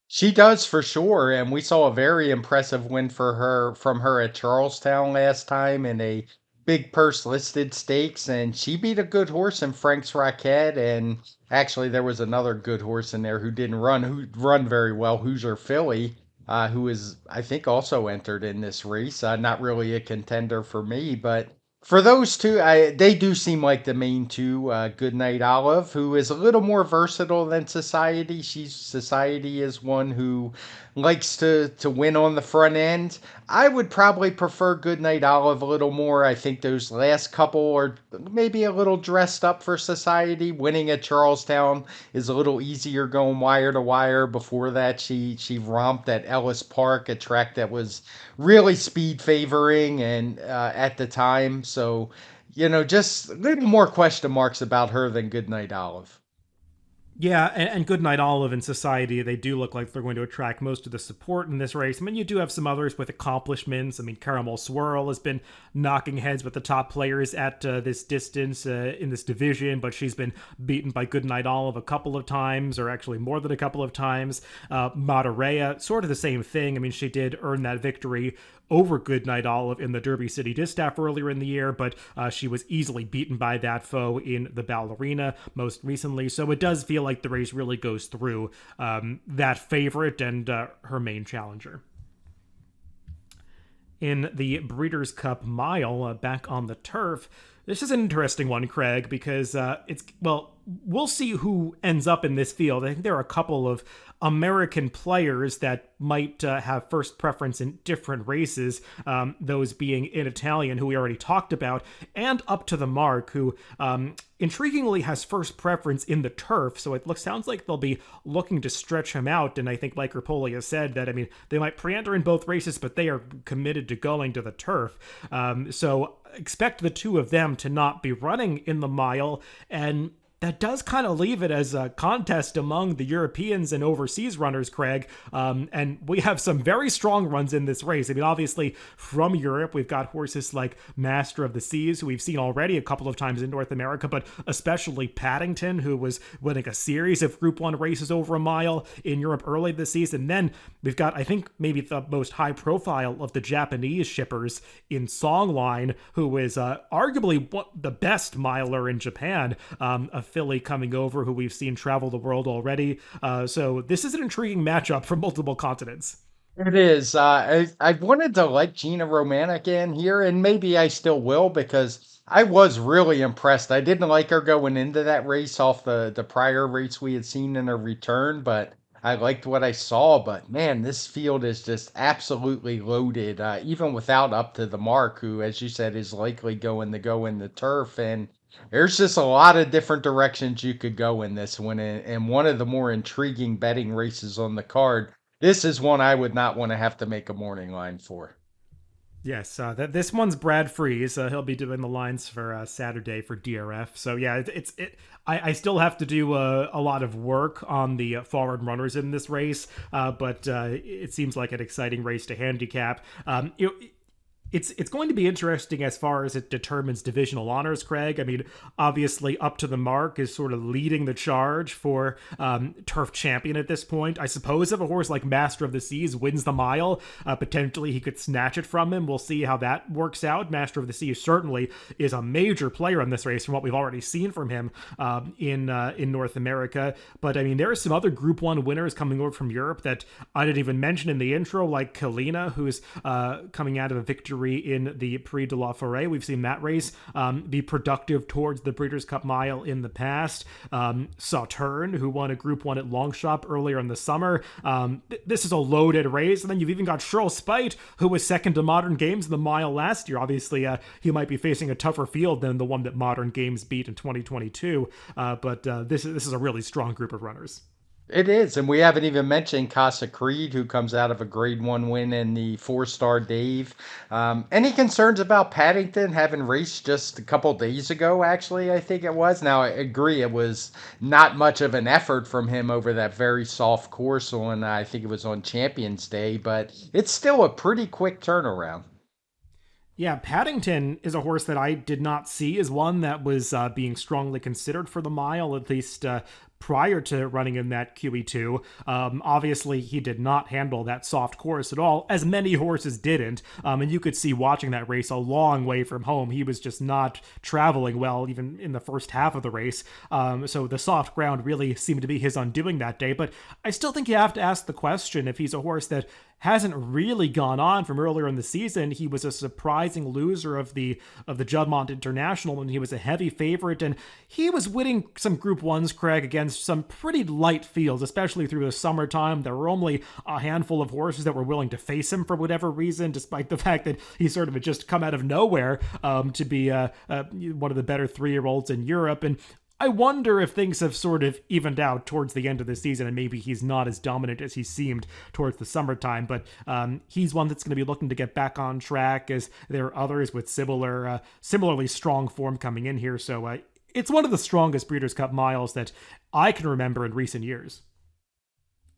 Speaker 2: She does for sure, and we saw a very impressive win for her from her at Charlestown last time in a big purse listed stakes, and she beat a good horse in Frank's Raquette, and actually there was another good horse in there who run very well, Hoosier Philly, who is I think also entered in this race. Not really a contender for me, but for those two, they do seem like the main two. Goodnight Olive, who is a little more versatile than Society is one who likes to win on the front end. I would probably prefer Goodnight Olive a little more. I think those last couple are maybe a little dressed up for Society. Winning at Charlestown is a little easier going wire to wire. Before that, she romped at Ellis Park, a track that was really speed favoring and at the time. So, just a little more question marks about her than Goodnight Olive.
Speaker 1: Yeah, and Goodnight Olive and Society, they do look like they're going to attract most of the support in this race. I mean, you do have some others with accomplishments. I mean, Caramel Swirl has been knocking heads with the top players at this distance in this division, but she's been beaten by Goodnight Olive a couple of times, or actually more than a couple of times. Mare, sort of the same thing. I mean, she did earn that victory over Goodnight Olive in the Derby City Distaff earlier in the year, but she was easily beaten by that foe in the Ballerina most recently. So it does feel like the race really goes through that favorite and her main challenger. In the Breeders' Cup Mile, back on the turf, this is an interesting one, Craig, because we'll see who ends up in this field. I think there are a couple of American players that might have first preference in different races, those being in Italian, who we already talked about, and Up to the Mark, who intriguingly has first preference in the turf. So it sounds like they'll be looking to stretch him out. And I think, like Rapoli has said, that, I mean, they might pre-enter in both races, but they are committed to going to the turf. So expect the two of them to not be running in the mile. And that does kind of leave it as a contest among the Europeans and overseas runners, Craig. And we have some very strong runs in this race. I mean, obviously, from Europe, we've got horses like Master of the Seas, who we've seen already a couple of times in North America, but especially Paddington, who was winning a series of Group 1 races over a mile in Europe early this season. Then we've got, I think, maybe the most high profile of the Japanese shippers in Songline, who is arguably the best miler in Japan, a filly coming over who we've seen travel the world already. So this is an intriguing matchup from multiple continents.
Speaker 2: It is. I wanted to like Gina Romanek in here, and maybe I still will because I was really impressed. I didn't like her going into that race off the prior race we had seen in her return, but I liked what I saw. But man, this field is just absolutely loaded, even without Up to the Mark, who, as you said, is likely going to go in the turf. And there's just a lot of different directions you could go in this one, and one of the more intriguing betting races on the card. This is one I would not want to have to make a morning line for.
Speaker 1: Yes, this one's Brad Freeze. He'll be doing the lines for Saturday for DRF. So yeah, I still have to do a lot of work on the forward runners in this race, but it seems like an exciting race to handicap. It's going to be interesting as far as it determines divisional honors, Craig. I mean, obviously, Up to the Mark is sort of leading the charge for turf champion at this point. I suppose if a horse like Master of the Seas wins the mile, potentially he could snatch it from him. We'll see how that works out. Master of the Seas certainly is a major player in this race from what we've already seen from him in North America. But I mean, there are some other Group 1 winners coming over from Europe that I didn't even mention in the intro, like Kalina, who's coming out of a victory in the Prix de la Forêt. We've seen that race be productive towards the Breeders' Cup Mile in the past. Sauterne, who won a Group 1 at Longchamp earlier in the summer. This is a loaded race. And then you've even got Cheryl Spite, who was second to Modern Games in the mile last year. Obviously, he might be facing a tougher field than the one that Modern Games beat in 2022. But this is a really strong group of runners.
Speaker 2: It is, and we haven't even mentioned Casa Creed, who comes out of a Grade 1 win in the four-star Dave. Any concerns about Paddington having raced just a couple days ago, actually, I think it was? Now, I agree, it was not much of an effort from him over that very soft course on, I think it was on Champions Day, but it's still a pretty quick turnaround.
Speaker 1: Yeah, Paddington is a horse that I did not see as one that was being strongly considered for the mile, at least prior to running in that QE2. Obviously, he did not handle that soft course at all, as many horses didn't. And you could see watching that race a long way from home. He was just not traveling well, even in the first half of the race. So the soft ground really seemed to be his undoing that day. But I still think you have to ask the question if he's a horse that hasn't really gone on from earlier in the season. He was a surprising loser of the Juddmonte International, and he was a heavy favorite, and he was winning some Group 1s, Craig, against some pretty light fields, especially through the summertime. There were only a handful of horses that were willing to face him for whatever reason, despite the fact that he sort of had just come out of nowhere to be one of the better 3-year-olds in Europe. And I wonder if things have sort of evened out towards the end of the season, and maybe he's not as dominant as he seemed towards the summertime. But he's one that's going to be looking to get back on track, as there are others with similarly strong form coming in here. So it's one of the strongest Breeders' Cup miles that I can remember in recent years.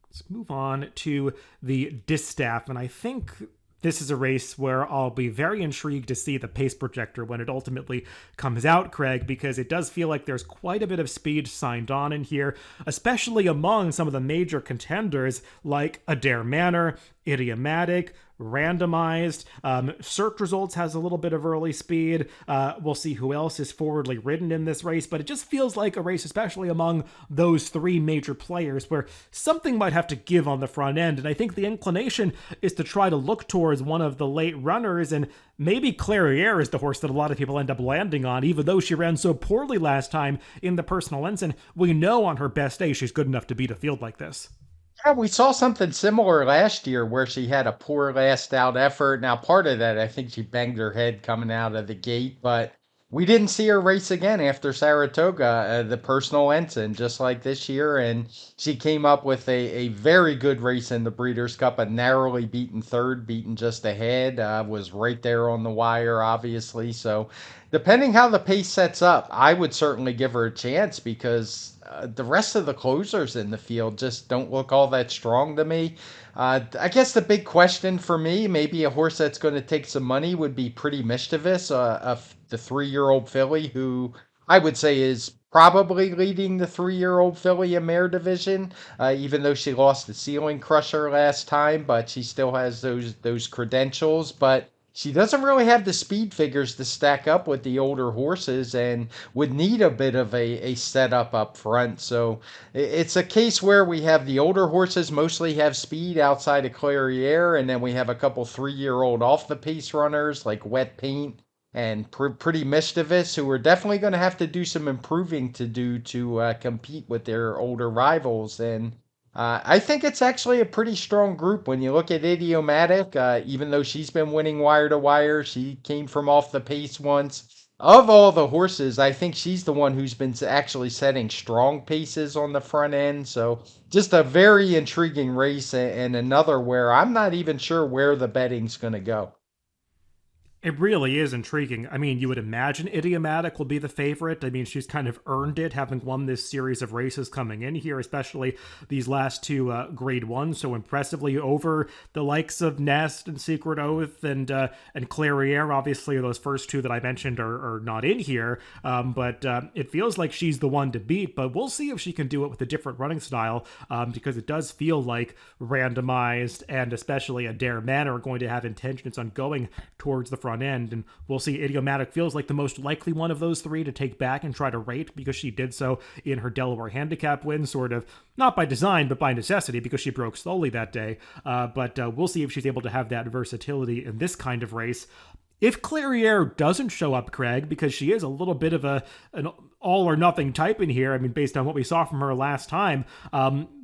Speaker 1: Let's move on to the Distaff, and I think this is a race where I'll be very intrigued to see the pace projector when it ultimately comes out, Craig, because it does feel like there's quite a bit of speed signed on in here, especially among some of the major contenders like Adair Manor, Idiomatic, Randomized. Search Results has a little bit of early speed. We'll see who else is forwardly ridden in this race, but it just feels like a race, especially among those three major players, where something might have to give on the front end. And I think the inclination is to try to look towards one of the late runners, and maybe Clairiere is the horse that a lot of people end up landing on, even though she ran so poorly last time in the Personal Ensign. We know on her best day she's good enough to beat a field like this.
Speaker 2: Yeah, we saw something similar last year where she had a poor last out effort. Now, part of that, I think she banged her head coming out of the gate, but we didn't see her race again after Saratoga, the personal ensign, just like this year. And she came up with a very good race in the Breeders' Cup, a narrowly beaten third, beaten just ahead, was right there on the wire, obviously. So, depending how the pace sets up, I would certainly give her a chance because the rest of the closers in the field just don't look all that strong to me. I guess the big question for me, maybe a horse that's going to take some money, would be Pretty Mischievous, the 3-year-old filly who I would say is probably leading the 3-year-old filly and mare division, even though she lost the ceiling crusher last time, but she still has those credentials. But she doesn't really have the speed figures to stack up with the older horses and would need a bit of a setup up front. So it's a case where we have the older horses mostly have speed outside of Clairiere, and then we have a couple 3-year-old off the pace runners like Wet Paint and Pretty Mischievous, who are definitely going to have to do some improving to do to compete with their older rivals. And I think it's actually a pretty strong group when you look at Idiomatic. Even though she's been winning wire to wire, she came from off the pace once. Of all the horses, I think she's the one who's been actually setting strong paces on the front end. So just a very intriguing race, and another where I'm not even sure where the betting's going to go.
Speaker 1: It really is intriguing. I mean, you would imagine Idiomatic will be the favorite. I mean, she's kind of earned it, having won this series of races coming in here, especially these last two Grade 1 so impressively over the likes of Nest and Secret Oath and Clairiere. Obviously, those first two that I mentioned are not in here, but it feels like she's the one to beat. But we'll see if she can do it with a different running style, because it does feel like Randomized and especially Adair Manor are going to have intentions on going towards the front end, and we'll see. Idiomatic feels like the most likely one of those three to take back and try to rate, because she did so in her Delaware handicap win, sort of not by design but by necessity, because she broke slowly that day. But we'll see if she's able to have that versatility in this kind of race. If Clairiere doesn't show up, Craig, because she is a little bit of an all or nothing type in here, I mean, based on what we saw from her last time,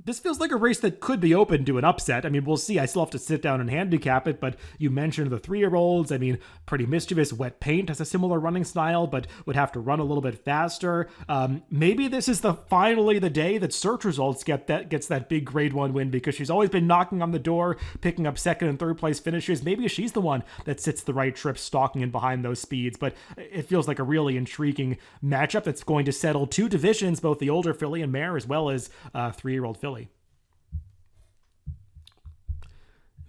Speaker 1: this feels like a race that could be open to an upset. I mean, we'll see. I still have to sit down and handicap it, but you mentioned the 3-year-olds. I mean, Pretty Mischievous, Wet Paint has a similar running style, but would have to run a little bit faster. Maybe this is finally the day that Search Results gets that big Grade 1 win, because she's always been knocking on the door, picking up second and third place finishes. Maybe she's the one that sits the right trip, stalking in behind those speeds. But it feels like a really intriguing matchup that's going to settle two divisions, both the older filly and mare, as well as 3-year-old filly.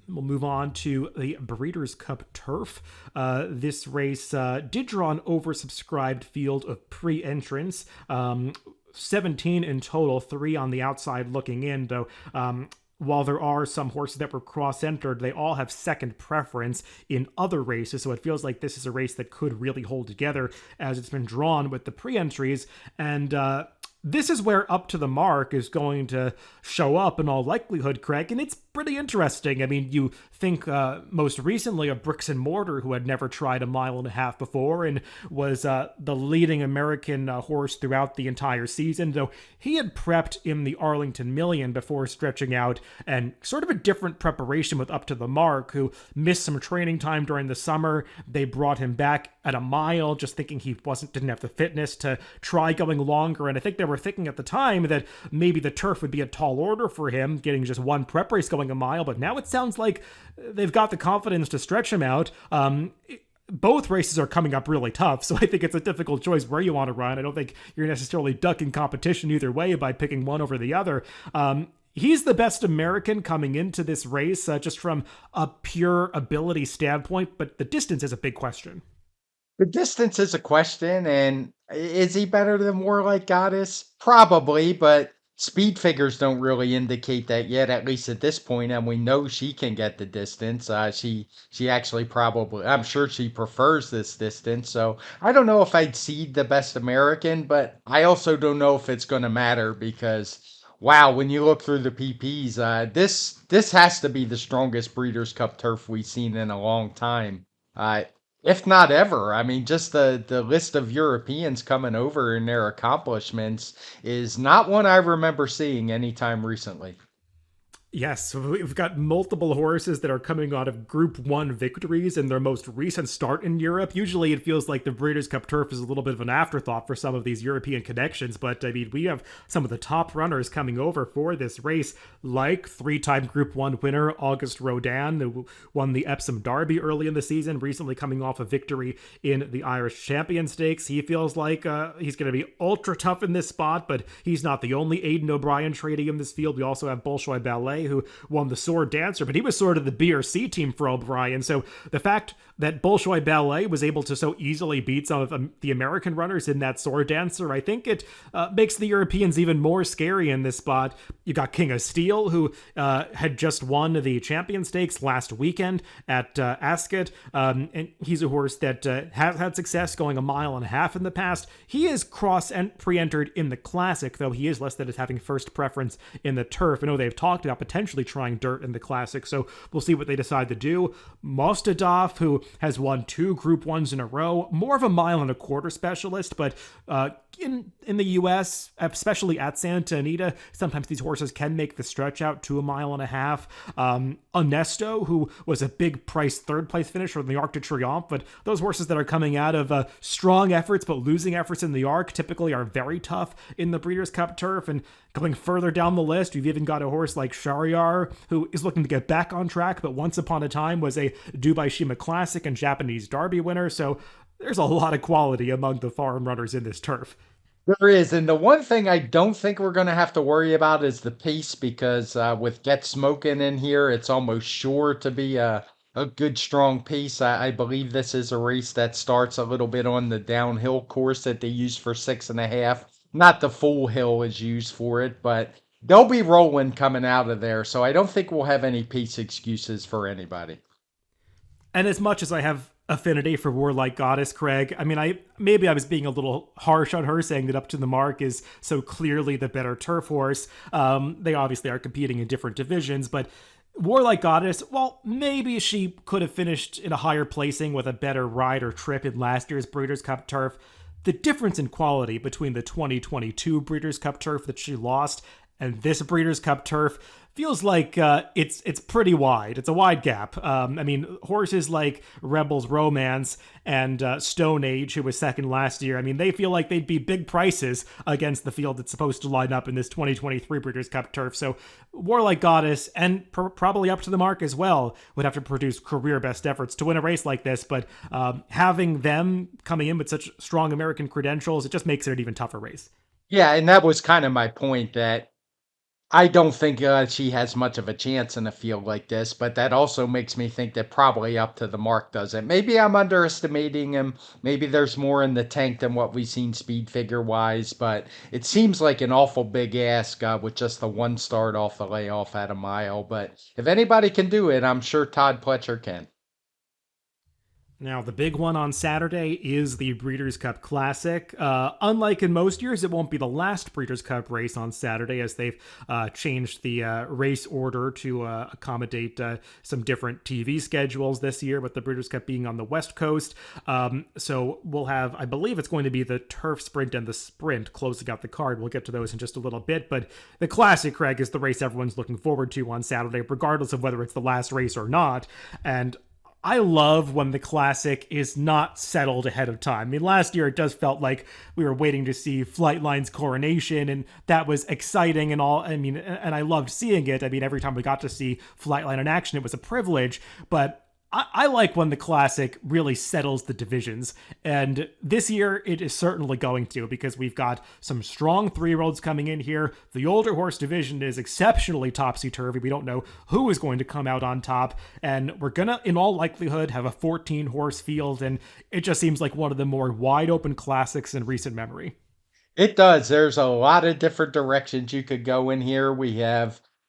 Speaker 1: We'll move on to the Breeders' Cup Turf. This race did draw an oversubscribed field of pre-entrants. 17 in total, 3 on the outside looking in, though. While there are some horses that were cross-entered, they all have second preference in other races, so it feels like this is a race that could really hold together as it's been drawn with the pre-entries. And this is where Up to the Mark is going to show up in all likelihood, Craig, and it's pretty interesting. I mean, you think most recently of Bricks and Mortar, who had never tried a mile and a half before and was the leading American horse throughout the entire season, though he had prepped in the Arlington Million before stretching out, and sort of a different preparation with Up to the Mark, who missed some training time during the summer. They brought him back at a mile, just thinking he didn't have the fitness to try going longer, and I think they were thinking at the time that maybe the turf would be a tall order for him, getting just one prep race going a mile, but now it sounds like they've got the confidence to stretch him out. Both races are coming up really tough, so I think it's a difficult choice where you want to run. I don't think you're necessarily ducking competition either way by picking one over the other. He's the best American coming into this race, just from a pure ability standpoint, but the distance is a big question.
Speaker 2: The distance is a question, and is he better than Warlike Goddess? Probably, but speed figures don't really indicate that yet, at least at this point, and we know she can get the distance. She actually probably, I'm sure she prefers this distance, so I don't know if I'd seed the best American, but I also don't know if it's going to matter because wow, when you look through the PPs, this has to be the strongest Breeders' Cup turf we've seen in a long time. Uh, if not ever. I mean, just the list of Europeans coming over and their accomplishments is not one I remember seeing anytime recently.
Speaker 1: Yes, so we've got multiple horses that are coming out of Group 1 victories in their most recent start in Europe. Usually it feels like the Breeders' Cup Turf is a little bit of an afterthought for some of these European connections, but I mean, we have some of the top runners coming over for this race, like three-time Group 1 winner August Rodin, who won the Epsom Derby early in the season, recently coming off a victory in the Irish Champion Stakes. He feels like he's going to be ultra tough in this spot, but he's not the only Aidan O'Brien trading in this field. We also have Bolshoi Ballet, who won the Sword Dancer, but he was sort of the B or C team for O'Brien. So the fact that Bolshoi Ballet was able to so easily beat some of the American runners in that Sword Dancer, I think it makes the Europeans even more scary in this spot. You got King of Steel, who had just won the Champion Stakes last weekend at Ascot, and he's a horse that has had success going a mile and a half in the past. He is cross and pre-entered in the Classic, though he is listed as having first preference in the Turf. I know they've talked about potentially trying dirt in the Classic, so we'll see what they decide to do. Mostadov, who has won 2 Group 1s in a row, more of a mile and a quarter specialist, but in the US, especially at Santa Anita, sometimes these horses can make the stretch out to a mile and a half. Onesto, who was a big price third place finisher in the Arc de Triomphe, but those horses that are coming out of strong efforts but losing efforts in the Arc typically are very tough in the Breeders' Cup Turf. And going further down the list, you've even got a horse like Shariar, who is looking to get back on track, but once upon a time was a Dubai Shima Classic and Japanese Derby winner. So there's a lot of quality among the foreign runners in this turf.
Speaker 2: There is, and the one thing I don't think we're going to have to worry about is the pace because with Get Smoking in here, it's almost sure to be a good strong pace. I believe this is a race that starts a little bit on the downhill course that they use for 6.5. Not the full hill is used for it, but they'll be rolling coming out of there. So I don't think we'll have any pace excuses for anybody.
Speaker 1: And as much as I have affinity for Warlike Goddess, Craig, I mean, I was being a little harsh on her, saying that Up to the Mark is so clearly the better turf horse. They obviously are competing in different divisions, but Warlike Goddess, well, maybe she could have finished in a higher placing with a better ride or trip in last year's Breeders' Cup Turf. The difference in quality between the 2022 Breeders' Cup Turf that she lost and this Breeders' Cup Turf feels like it's pretty wide. It's a wide gap. I mean, horses like Rebels Romance and Stone Age, who was second last year, I mean, they feel like they'd be big prices against the field that's supposed to line up in this 2023 Breeders' Cup Turf. So Warlike Goddess, and probably Up to the Mark as well, would have to produce career best efforts to win a race like this. But having them coming in with such strong American credentials, it just makes it an even tougher race.
Speaker 2: Yeah, and that was kind of my point that I don't think she has much of a chance in a field like this, but that also makes me think that probably Up to the Mark doesn't. Maybe I'm underestimating him. Maybe there's more in the tank than what we've seen speed figure wise, but it seems like an awful big ask with just the one start off the layoff at a mile. But if anybody can do it, I'm sure Todd Pletcher can.
Speaker 1: Now, the big one on Saturday is the Breeders' Cup Classic. Unlike in most years, it won't be the last Breeders' Cup race on Saturday, as they've changed the race order to accommodate some different TV schedules this year, with the Breeders' Cup being on the West Coast. So we'll have, I believe it's going to be the Turf Sprint and the Sprint closing out the card. We'll get to those in just a little bit, but the Classic, Craig, is the race everyone's looking forward to on Saturday, regardless of whether it's the last race or not. And I love when the Classic is not settled ahead of time. I mean, last year it just felt like we were waiting to see Flightline's coronation, and that was exciting and all. I mean, and I loved seeing it. I mean, every time we got to see Flightline in action, it was a privilege. But I like when the Classic really settles the divisions. And this year, it is certainly going to, because we've got some strong 3-year-olds coming in here. The older horse division is exceptionally topsy-turvy. We don't know who is going to come out on top. And we're going to, in all likelihood, have a 14-horse field. And it just seems like one of the more wide-open classics in recent memory.
Speaker 2: It does. There's a lot of different directions you could go in here.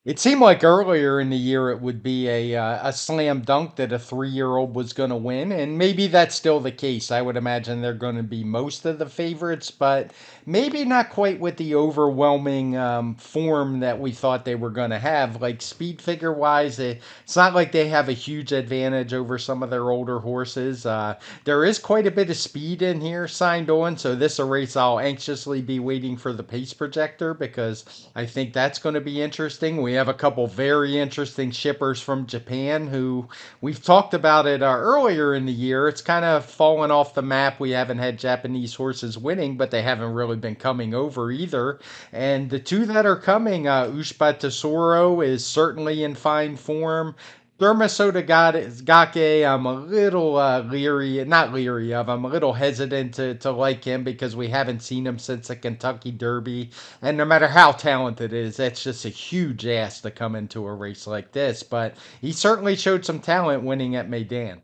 Speaker 2: It seemed like earlier in the year it would be a slam dunk that a 3-year-old was going to win, and maybe that's still the case. I would imagine they're going to be most of the favorites, but maybe not quite with the overwhelming form that we thought they were going to have. Like speed figure wise, it's not like they have a huge advantage over some of their older horses. There is quite a bit of speed in here signed on, so this is a race I'll anxiously be waiting for the pace projector because I think that's going to be interesting. We have a couple very interesting shippers from Japan who we've talked about it earlier in the year. It's kind of fallen off the map. We haven't had Japanese horses winning, but they haven't really been coming over either. And the two that are coming, Ushba Tesoro is certainly in fine form. Gake, I'm a little leery, not leery of. I'm a little hesitant to like him because we haven't seen him since the Kentucky Derby. And no matter how talented it is, that's just a huge ask to come into a race like this. But he certainly showed some talent winning at Maidan.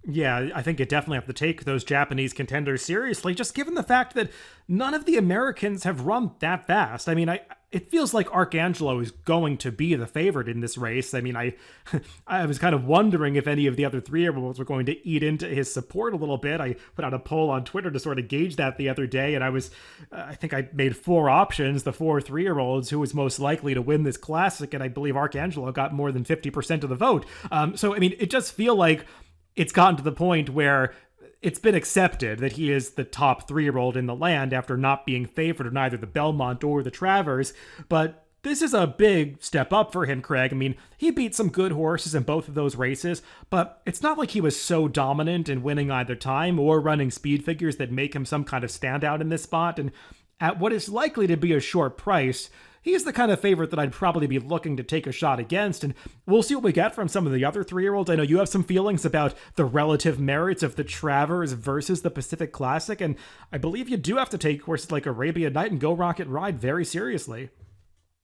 Speaker 1: Yeah, I think you definitely have to take those Japanese contenders seriously, just given the fact that none of the Americans have run that fast. I mean, it feels like Arcangelo is going to be the favorite in this race. I mean, I was kind of wondering if any of the other 3-year-olds were going to eat into his support a little bit. I put out a poll on Twitter to sort of gauge that the other day, and I think I made 4 options, the 4 3-year-olds who was most likely to win this classic, and I believe Arcangelo got more than 50% of the vote. So I mean, it just feel like it's gotten to the point where it's been accepted that he is the top 3-year-old in the land after not being favored in either the Belmont or the Travers. But this is a big step up for him, Craig. I mean, he beat some good horses in both of those races, but it's not like he was so dominant in winning either time or running speed figures that make him some kind of standout in this spot. And at what is likely to be a short price, he's the kind of favorite that I'd probably be looking to take a shot against, and we'll see what we get from some of the other 3-year-olds. I know you have some feelings about the relative merits of the Travers versus the Pacific Classic, and I believe you do have to take horses like Arabia Night and Go Rocket Ride very seriously.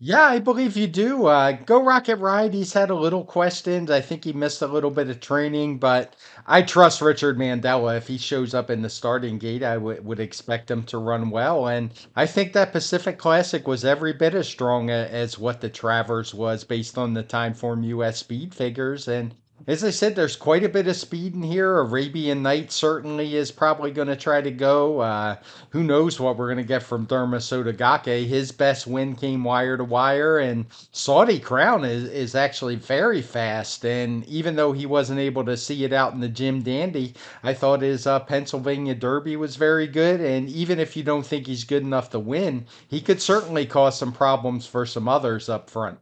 Speaker 2: Yeah, I believe you do. Go Rocket Ride, he's had a little questions. I think he missed a little bit of training, but I trust Richard Mandela. If he shows up in the starting gate, I would expect him to run well. And I think that Pacific Classic was every bit as strong as what the Travers was based on the Timeform US speed figures. And as I said, there's quite a bit of speed in here. Arabian Night certainly is probably going to try to go. Who knows what we're going to get from Derma Sotogake. His best win came wire to wire, and Saudi Crown is actually very fast. And even though he wasn't able to see it out in the Jim Dandy, I thought his Pennsylvania Derby was very good. And even if you don't think he's good enough to win, he could certainly cause some problems for some others up front.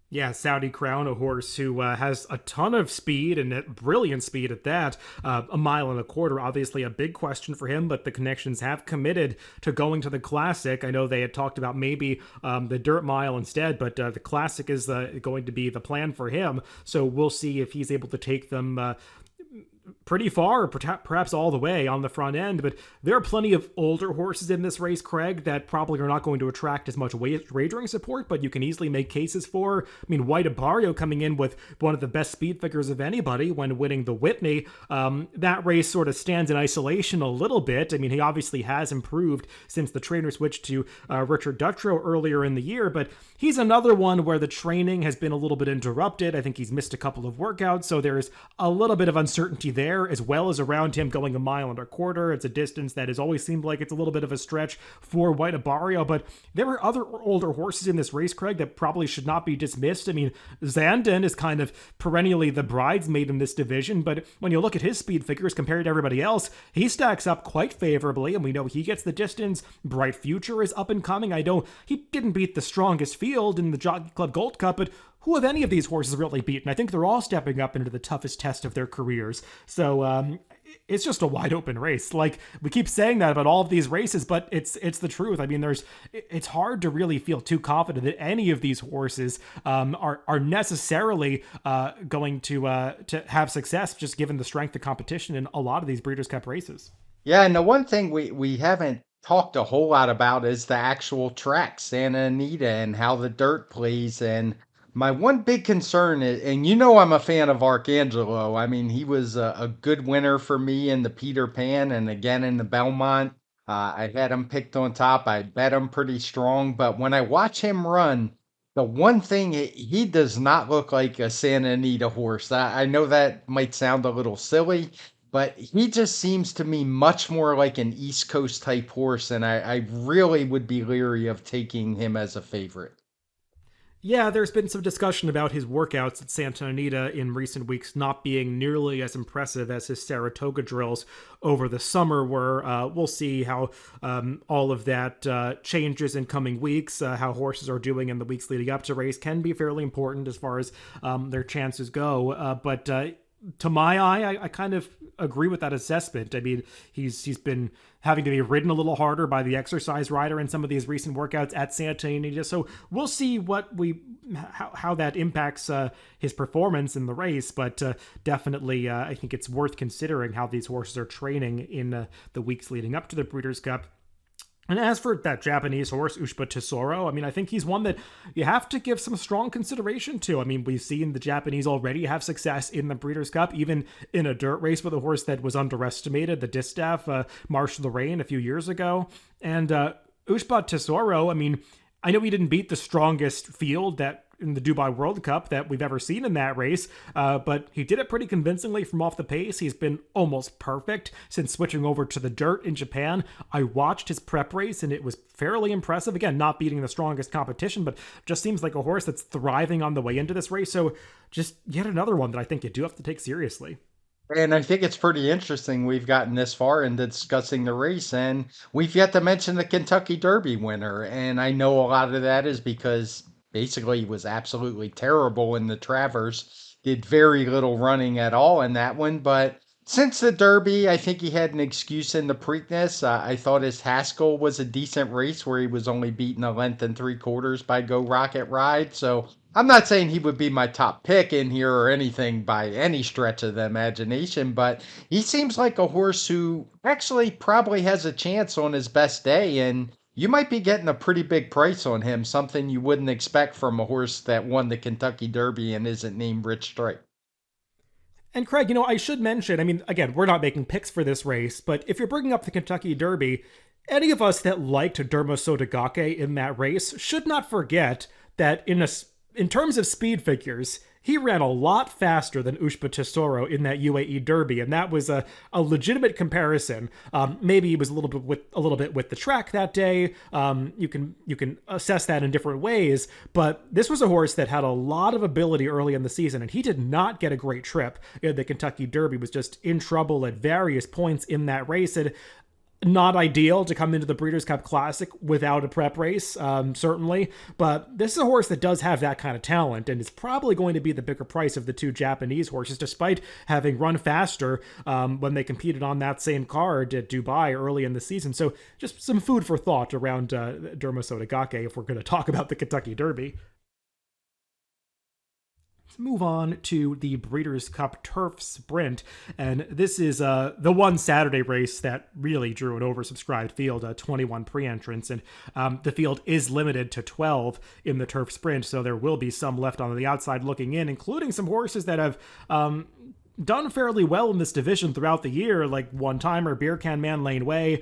Speaker 1: Yeah, Saudi Crown, a horse who has a ton of speed and brilliant speed at that. A mile and a quarter, obviously a big question for him, but the connections have committed to going to the Classic. I know they had talked about maybe the Dirt Mile instead, but the Classic is going to be the plan for him. So we'll see if he's able to take them pretty far, perhaps all the way on the front end. But there are plenty of older horses in this race, Craig, that probably are not going to attract as much wagering support, but you can easily make cases for. I mean, White Abario coming in with one of the best speed figures of anybody when winning the Whitney. That race sort of stands in isolation a little bit. I mean, he obviously has improved since the trainer switched to Richard Dutrow earlier in the year, but he's another one where the training has been a little bit interrupted. I think he's missed a couple of workouts, so there's a little bit of uncertainty there, as well as around him going a mile and a quarter. It's a distance that has always seemed like it's a little bit of a stretch for White Abario, but there are other older horses in this race, Craig, that probably should not be dismissed. I mean, Zandon is kind of perennially the bridesmaid in this division, but when you look at his speed figures compared to everybody else, he stacks up quite favorably, and we know he gets the distance. Bright Future is up and coming. I know he didn't beat the strongest field in the Jockey Club Gold Cup, but who have any of these horses really beaten? I think they're all stepping up into the toughest test of their careers. So it's just a wide open race. Like, we keep saying that about all of these races, but it's the truth. I mean, it's hard to really feel too confident that any of these horses are necessarily going to have success, just given the strength of competition in a lot of these Breeders' Cup races.
Speaker 2: Yeah, and the one thing we haven't talked a whole lot about is the actual track, Santa Anita, and how the dirt plays. And my one big concern is, and you know I'm a fan of Arcangelo. I mean, he was a good winner for me in the Peter Pan and again in the Belmont. I had him picked on top. I bet him pretty strong. But when I watch him run, the one thing he does not look like a Santa Anita horse. I know that might sound a little silly, but he just seems to me much more like an East Coast type horse, and I really would be leery of taking him as a favorite.
Speaker 1: Yeah, there's been some discussion about his workouts at Santa Anita in recent weeks not being nearly as impressive as his Saratoga drills over the summer were. We'll see how all of that changes in coming weeks. How horses are doing in the weeks leading up to race can be fairly important as far as their chances go. But to my eye, I kind of agree with that assessment. I mean, he's been having to be ridden a little harder by the exercise rider in some of these recent workouts at Santa Anita. So we'll see how that impacts his performance in the race. But definitely, I think it's worth considering how these horses are training in the weeks leading up to the Breeders' Cup. And as for that Japanese horse, Ushba Tesoro, I mean, I think he's one that you have to give some strong consideration to. I mean, we've seen the Japanese already have success in the Breeders' Cup, even in a dirt race with a horse that was underestimated, the Distaff, Marsh Lorraine, a few years ago. And Ushba Tesoro, I mean, I know he didn't beat the strongest field that in the Dubai World Cup that we've ever seen in that race, but he did it pretty convincingly from off the pace. He's been almost perfect since switching over to the dirt in Japan. I watched his prep race and it was fairly impressive. Again, not beating the strongest competition, but just seems like a horse that's thriving on the way into this race. So just yet another one that I think you do have to take seriously.
Speaker 2: And I think it's pretty interesting we've gotten this far in discussing the race, and we've yet to mention the Kentucky Derby winner. And I know a lot of that is because basically he was absolutely terrible in the Travers, did very little running at all in that one. But since the Derby, I think he had an excuse in the Preakness. I thought his Haskell was a decent race where he was only beaten a length and three quarters by Go Rocket Ride. So I'm not saying he would be my top pick in here or anything by any stretch of the imagination, but he seems like a horse who actually probably has a chance on his best day, and you might be getting a pretty big price on him, something you wouldn't expect from a horse that won the Kentucky Derby and isn't named Rich Strike.
Speaker 1: And Craig, I should mention, I mean, again, we're not making picks for this race, but if you're bringing up the Kentucky Derby, any of us that liked Dermo Sotogake in that race should not forget that in terms of speed figures, he ran a lot faster than Ushba Tesoro in that UAE Derby, and that was a legitimate comparison. Maybe he was a little bit with the track that day. You can assess that in different ways, but this was a horse that had a lot of ability early in the season, and he did not get a great trip. The Kentucky Derby was just in trouble at various points in that race, and not ideal to come into the Breeders' Cup Classic without a prep race, certainly. But this is a horse that does have that kind of talent and is probably going to be the bigger price of the two Japanese horses, despite having run faster when they competed on that same card at Dubai early in the season. So just some food for thought around Dermo Sotogake if we're going to talk about the Kentucky Derby. Move on to the Breeders' Cup Turf Sprint, and this is the one Saturday race that really drew an oversubscribed field, 21 pre-entrants, and the field is limited to 12 in the Turf Sprint, so there will be some left on the outside looking in, including some horses that have done fairly well in this division throughout the year, like One Timer, Beer Can Man, Lane Way,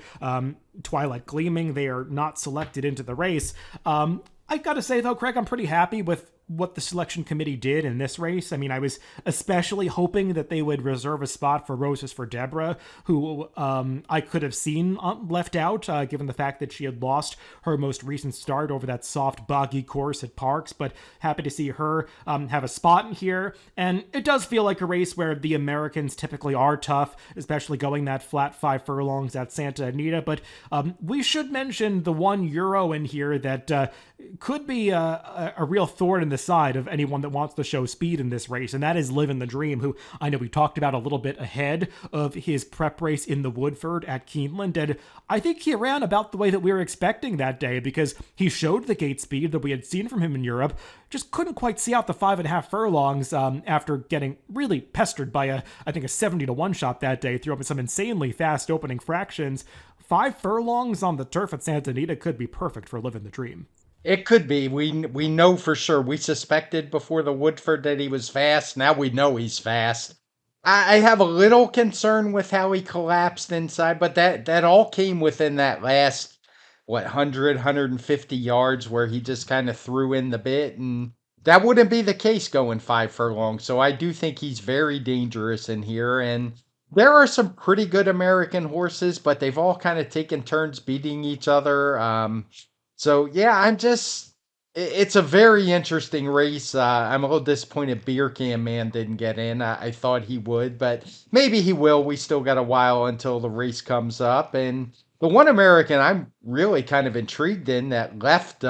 Speaker 1: Twilight Gleaming. They are not selected into the race. I gotta say though, Craig, I'm pretty happy with what the selection committee did in this race. I mean, I was especially hoping that they would reserve a spot for Roses for Deborah, who I could have seen left out, given the fact that she had lost her most recent start over that soft, boggy course at Parks. But happy to see her have a spot in here. And it does feel like a race where the Americans typically are tough, especially going that flat 5 furlongs at Santa Anita. But we should mention the €1 in here that could be a real thorn in the side of anyone that wants to show speed in this race, and that is Livin' the Dream, who I know we talked about a little bit ahead of his prep race in the Woodford at Keeneland, and I think he ran about the way that we were expecting that day, because he showed the gate speed that we had seen from him in Europe, just couldn't quite see out the 5.5 furlongs after getting really pestered by I think a 70-1 shot that day, threw up some insanely fast opening fractions. 5 furlongs on the turf at Santa Anita could be perfect for Livin' the Dream.
Speaker 2: It could be. We know for sure. We suspected before the Woodford that he was fast. Now we know he's fast. I have a little concern with how he collapsed inside, but that all came within that last, 100, yards where he just kind of threw in the bit, and that wouldn't be the case going 5 furlongs. So I do think he's very dangerous in here, and there are some pretty good American horses, but they've all kind of taken turns beating each other. So yeah, It's a very interesting race. I'm a little disappointed Beer Can Man didn't get in. I thought he would, but maybe he will. We still got a while until the race comes up. And the one American I'm really kind of intrigued in that left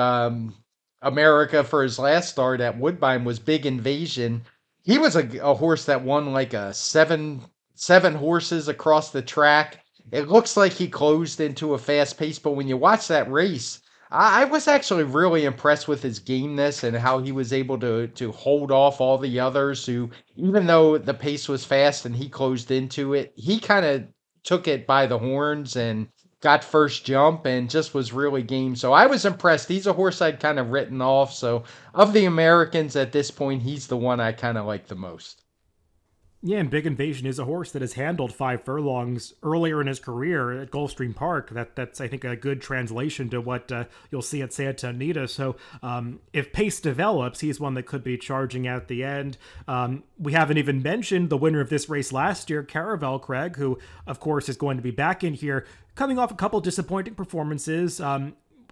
Speaker 2: America for his last start at Woodbine was Big Invasion. He was a horse that won like a seven horses across the track. It looks like he closed into a fast pace, but when you watch that race, I was actually really impressed with his gameness and how he was able to hold off all the others who, even though the pace was fast and he closed into it, he kind of took it by the horns and got first jump and just was really game. So I was impressed. He's a horse I'd kind of written off. So of the Americans at this point, he's the one I kind of like the most.
Speaker 1: Yeah, and Big Invasion is a horse that has handled 5 furlongs earlier in his career at Gulfstream Park. That's I think a good translation to what you'll see at Santa Anita. So if pace develops, he's one that could be charging at the end. We haven't even mentioned the winner of this race last year, Caravel Craig, who of course is going to be back in here, coming off a couple disappointing performances.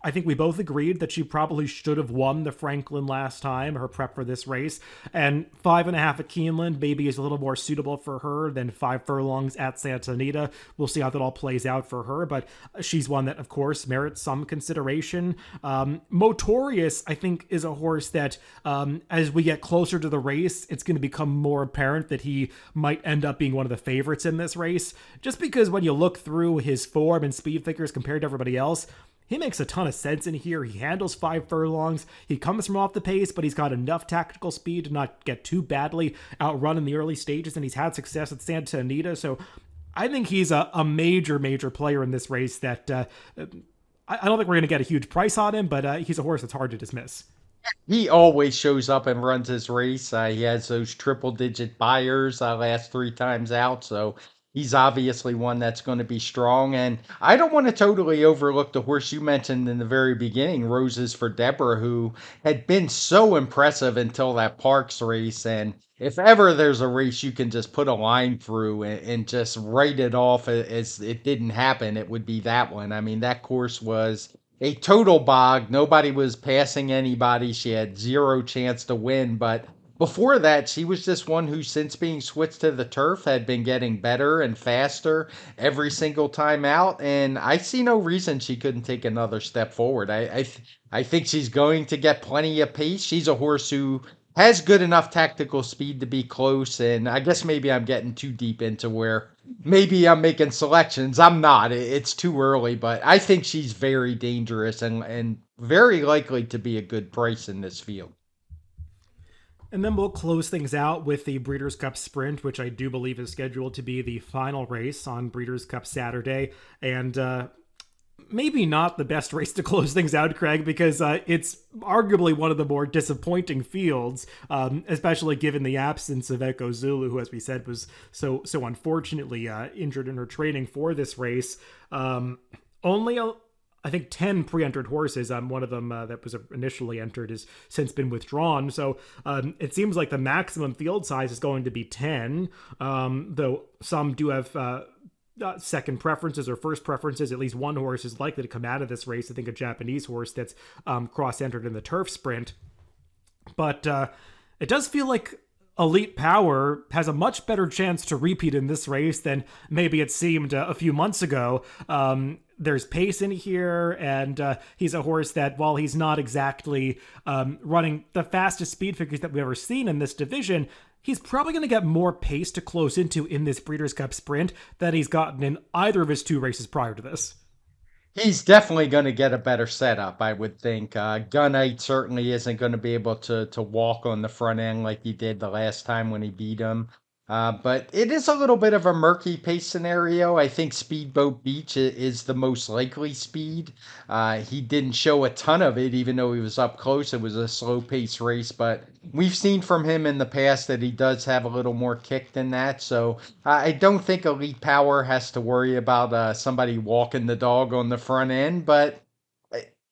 Speaker 1: I think we both agreed that she probably should have won the Franklin last time, her prep for this race. And 5.5 at Keeneland maybe is a little more suitable for her than 5 furlongs at Santa Anita. We'll see how that all plays out for her, but she's one that, of course, merits some consideration. Motorious, I think, is a horse that, as we get closer to the race, it's going to become more apparent that he might end up being one of the favorites in this race. Just because when you look through his form and speed figures compared to everybody else, he makes a ton of sense in here. He handles 5 furlongs. He comes from off the pace, but he's got enough tactical speed to not get too badly outrun in the early stages, and he's had success at Santa Anita. So I think he's a major, major player in this race that I don't think we're going to get a huge price on him, but he's a horse that's hard to dismiss.
Speaker 2: He always shows up and runs his race. He has those triple digit buyers last three times out. So he's obviously one that's going to be strong. And I don't want to totally overlook the horse you mentioned in the very beginning, Roses for Deborah, who had been so impressive until that Parks race. And if ever there's a race you can just put a line through and just write it off as it didn't happen, it would be that one. I mean, that course was a total bog. Nobody was passing anybody. She had zero chance to win. But before that, she was just one who, since being switched to the turf, had been getting better and faster every single time out. And I see no reason she couldn't take another step forward. I think she's going to get plenty of pace. She's a horse who has good enough tactical speed to be close. And I guess maybe I'm getting too deep into where maybe I'm making selections. I'm not. It's too early, but I think she's very dangerous and very likely to be a good price in this field.
Speaker 1: And then we'll close things out with the Breeders' Cup Sprint, which I do believe is scheduled to be the final race on Breeders' Cup Saturday. And maybe not the best race to close things out, Craig, because it's arguably one of the more disappointing fields, especially given the absence of Echo Zulu, who, as we said, was so unfortunately injured in her training for this race. Only I think 10 pre-entered horses. One of them that was initially entered has since been withdrawn. So it seems like the maximum field size is going to be 10, though some do have second preferences or first preferences. At least one horse is likely to come out of this race. I think a Japanese horse that's cross-entered in the turf sprint. But it does feel like Elite Power has a much better chance to repeat in this race than maybe it seemed a few months ago. There's pace in here, and he's a horse that, while he's not exactly running the fastest speed figures that we've ever seen in this division, he's probably going to get more pace to close into in this Breeders' Cup Sprint than he's gotten in either of his 2 races prior to this.
Speaker 2: He's definitely going to get a better setup, I would think. Gunite certainly isn't going to be able to walk on the front end like he did the last time when he beat him. But it is a little bit of a murky pace scenario. I think Speedboat Beach is the most likely speed. He didn't show a ton of it, even though he was up close. It was a slow pace race, but we've seen from him in the past that he does have a little more kick than that. So I don't think Elite Power has to worry about somebody walking the dog on the front end, but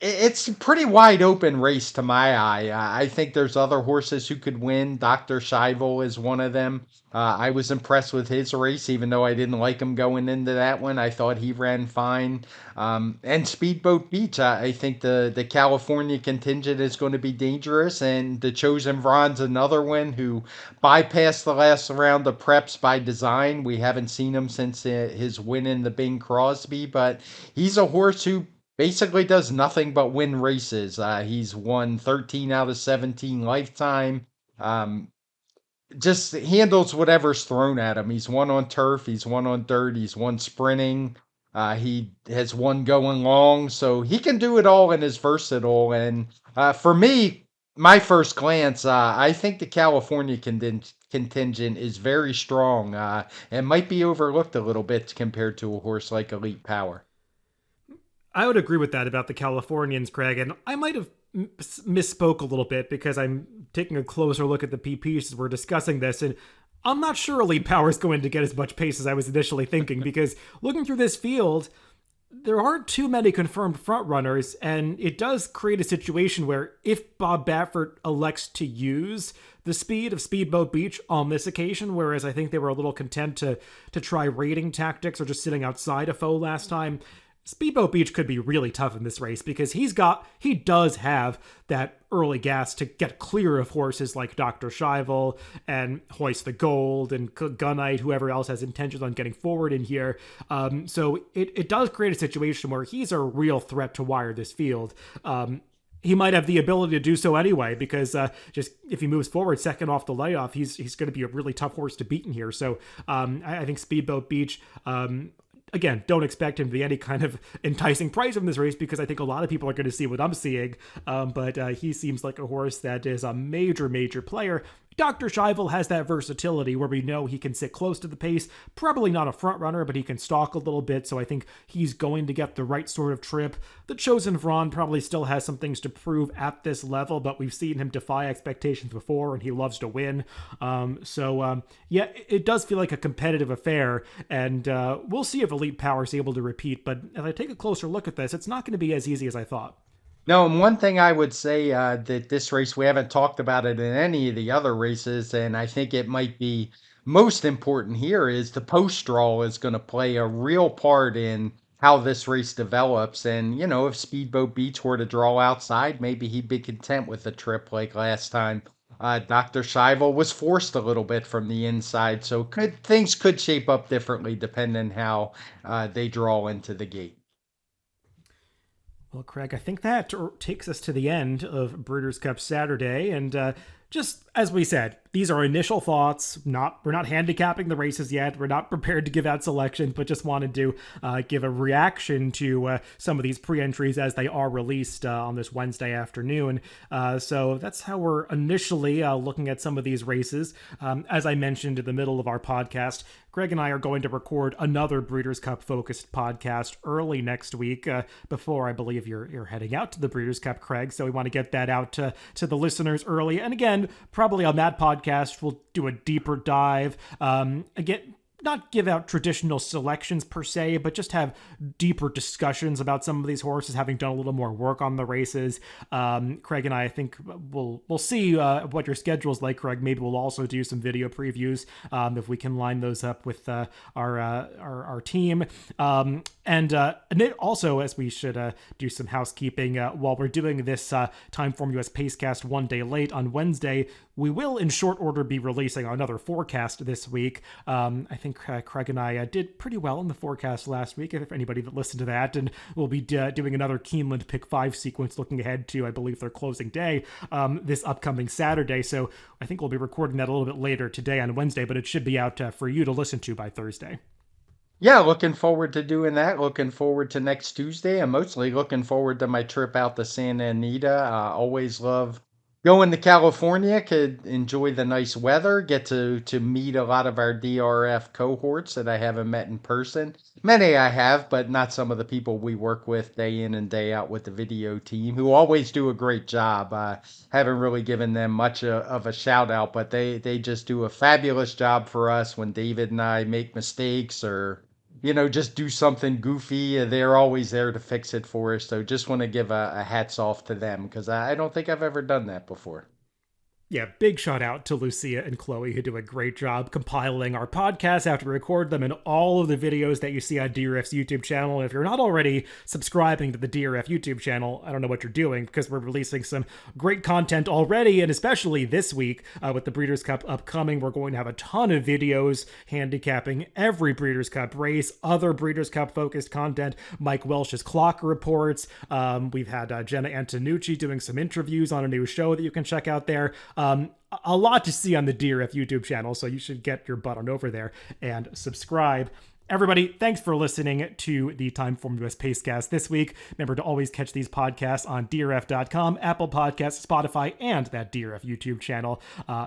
Speaker 2: It's a pretty wide open race to my eye. I think there's other horses who could win. Dr. Scheibel is one of them. I was impressed with his race, even though I didn't like him going into that one. I thought he ran fine. And Speedboat Beach, I think the California contingent is going to be dangerous. And the Chosen Vron's another one who bypassed the last round of preps by design. We haven't seen him since his win in the Bing Crosby, but he's a horse who basically does nothing but win races. He's won 13 out of 17 lifetime. Um, just handles whatever's thrown at him. He's won on turf, he's won on dirt, he's won sprinting. He has won going long, so he can do it all and is versatile. And for me, my first glance, I think the California contingent is very strong and might be overlooked a little bit compared to a horse like Elite Power.
Speaker 1: I would agree with that about the Californians, Craig, and I might have misspoke a little bit because I'm taking a closer look at the PPs as we're discussing this, and I'm not sure Elite Power is going to get as much pace as I was initially thinking because looking through this field, there aren't too many confirmed front runners, and it does create a situation where if Bob Baffert elects to use the speed of Speedboat Beach on this occasion, whereas I think they were a little content to try raiding tactics or just sitting outside a foe last time, Speedboat Beach could be really tough in this race because he does have that early gas to get clear of horses like Dr. Shivel and Hoist the Gold and Gunite, whoever else has intentions on getting forward in here. So it does create a situation where he's a real threat to wire this field. He might have the ability to do so anyway, because just if he moves forward second off the layoff, he's going to be a really tough horse to beat in here. So I think Speedboat Beach. Again, don't expect him to be any kind of enticing price from this race because I think a lot of people are going to see what I'm seeing. But he seems like a horse that is a major, major player. Dr. Shivel has that versatility where we know he can sit close to the pace. Probably not a front runner, but he can stalk a little bit. So I think he's going to get the right sort of trip. The Chosen Vron probably still has some things to prove at this level, but we've seen him defy expectations before, and he loves to win. Yeah, it does feel like a competitive affair, and we'll see if Elite Power is able to repeat. But as I take a closer look at this, it's not going to be as easy as I thought.
Speaker 2: No, and one thing I would say that this race, we haven't talked about it in any of the other races, and I think it might be most important here is the post draw is going to play a real part in how this race develops. And, you know, if Speedboat Beach were to draw outside, maybe he'd be content with a trip like last time. Dr. Shivel was forced a little bit from the inside, so things could shape up differently depending how they draw into the gate.
Speaker 1: Well, Craig, I think that takes us to the end of Breeders' Cup Saturday, and just as we said, these are initial thoughts. We're not handicapping the races yet. We're not prepared to give out selections, but just wanted to give a reaction to some of these pre-entries as they are released on this Wednesday afternoon. So that's how we're initially looking at some of these races. As I mentioned in the middle of our podcast, Greg and I are going to record another Breeders' Cup focused podcast early next week before I believe you're heading out to the Breeders' Cup, Craig. So we want to get that out to the listeners early. And again, probably on that podcast, we'll do a deeper dive. Again, not give out traditional selections per se, but just have deeper discussions about some of these horses, having done a little more work on the races. Craig and I think we'll see what your schedule's like, Craig. Maybe we'll also do some video previews if we can line those up with our team. And it also, as we should do some housekeeping, while we're doing this TimeformUS Pacecast one day late on Wednesday, we will in short order be releasing another forecast this week. I think Craig and I did pretty well in the forecast last week, if anybody that listened to that, and we'll be doing another Keeneland Pick 5 sequence looking ahead to, I believe, their closing day this upcoming Saturday. So I think we'll be recording that a little bit later today on Wednesday, but it should be out for you to listen to by Thursday.
Speaker 2: Yeah, looking forward to doing that. Looking forward to next Tuesday. I'm mostly looking forward to my trip out to Santa Anita. Always love going to California. Could enjoy the nice weather. Get to meet a lot of our DRF cohorts that I haven't met in person. Many I have, but not some of the people we work with day in and day out with the video team, who always do a great job. Haven't really given them much of a shout out, but they just do a fabulous job for us when David and I make mistakes or just do something goofy. They're always there to fix it for us. So just want to give a hats off to them because I don't think I've ever done that before.
Speaker 1: Yeah, big shout out to Lucia and Chloe, who do a great job compiling our podcasts after we record them and all of the videos that you see on DRF's YouTube channel. And if you're not already subscribing to the DRF YouTube channel, I don't know what you're doing, because we're releasing some great content already, and especially this week with the Breeders' Cup upcoming, we're going to have a ton of videos handicapping every Breeders' Cup race, other Breeders' Cup focused content, Mike Welsh's clock reports. We've had Jenna Antonucci doing some interviews on a new show that you can check out there. A lot to see on the DRF YouTube channel, so you should get your butt on over there and subscribe. Everybody, thanks for listening to the TimeformUS Pacecast this week. Remember to always catch these podcasts on DRF.com, Apple Podcasts, Spotify, and that DRF YouTube channel.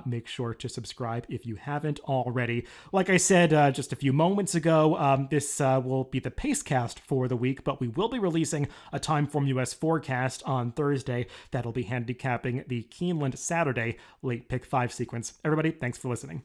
Speaker 1: Make sure to subscribe if you haven't already. Like I said just a few moments ago, this will be the Pacecast for the week, but we will be releasing a TimeformUS forecast on Thursday that'll be handicapping the Keeneland Saturday late pick 5 sequence. Everybody, thanks for listening.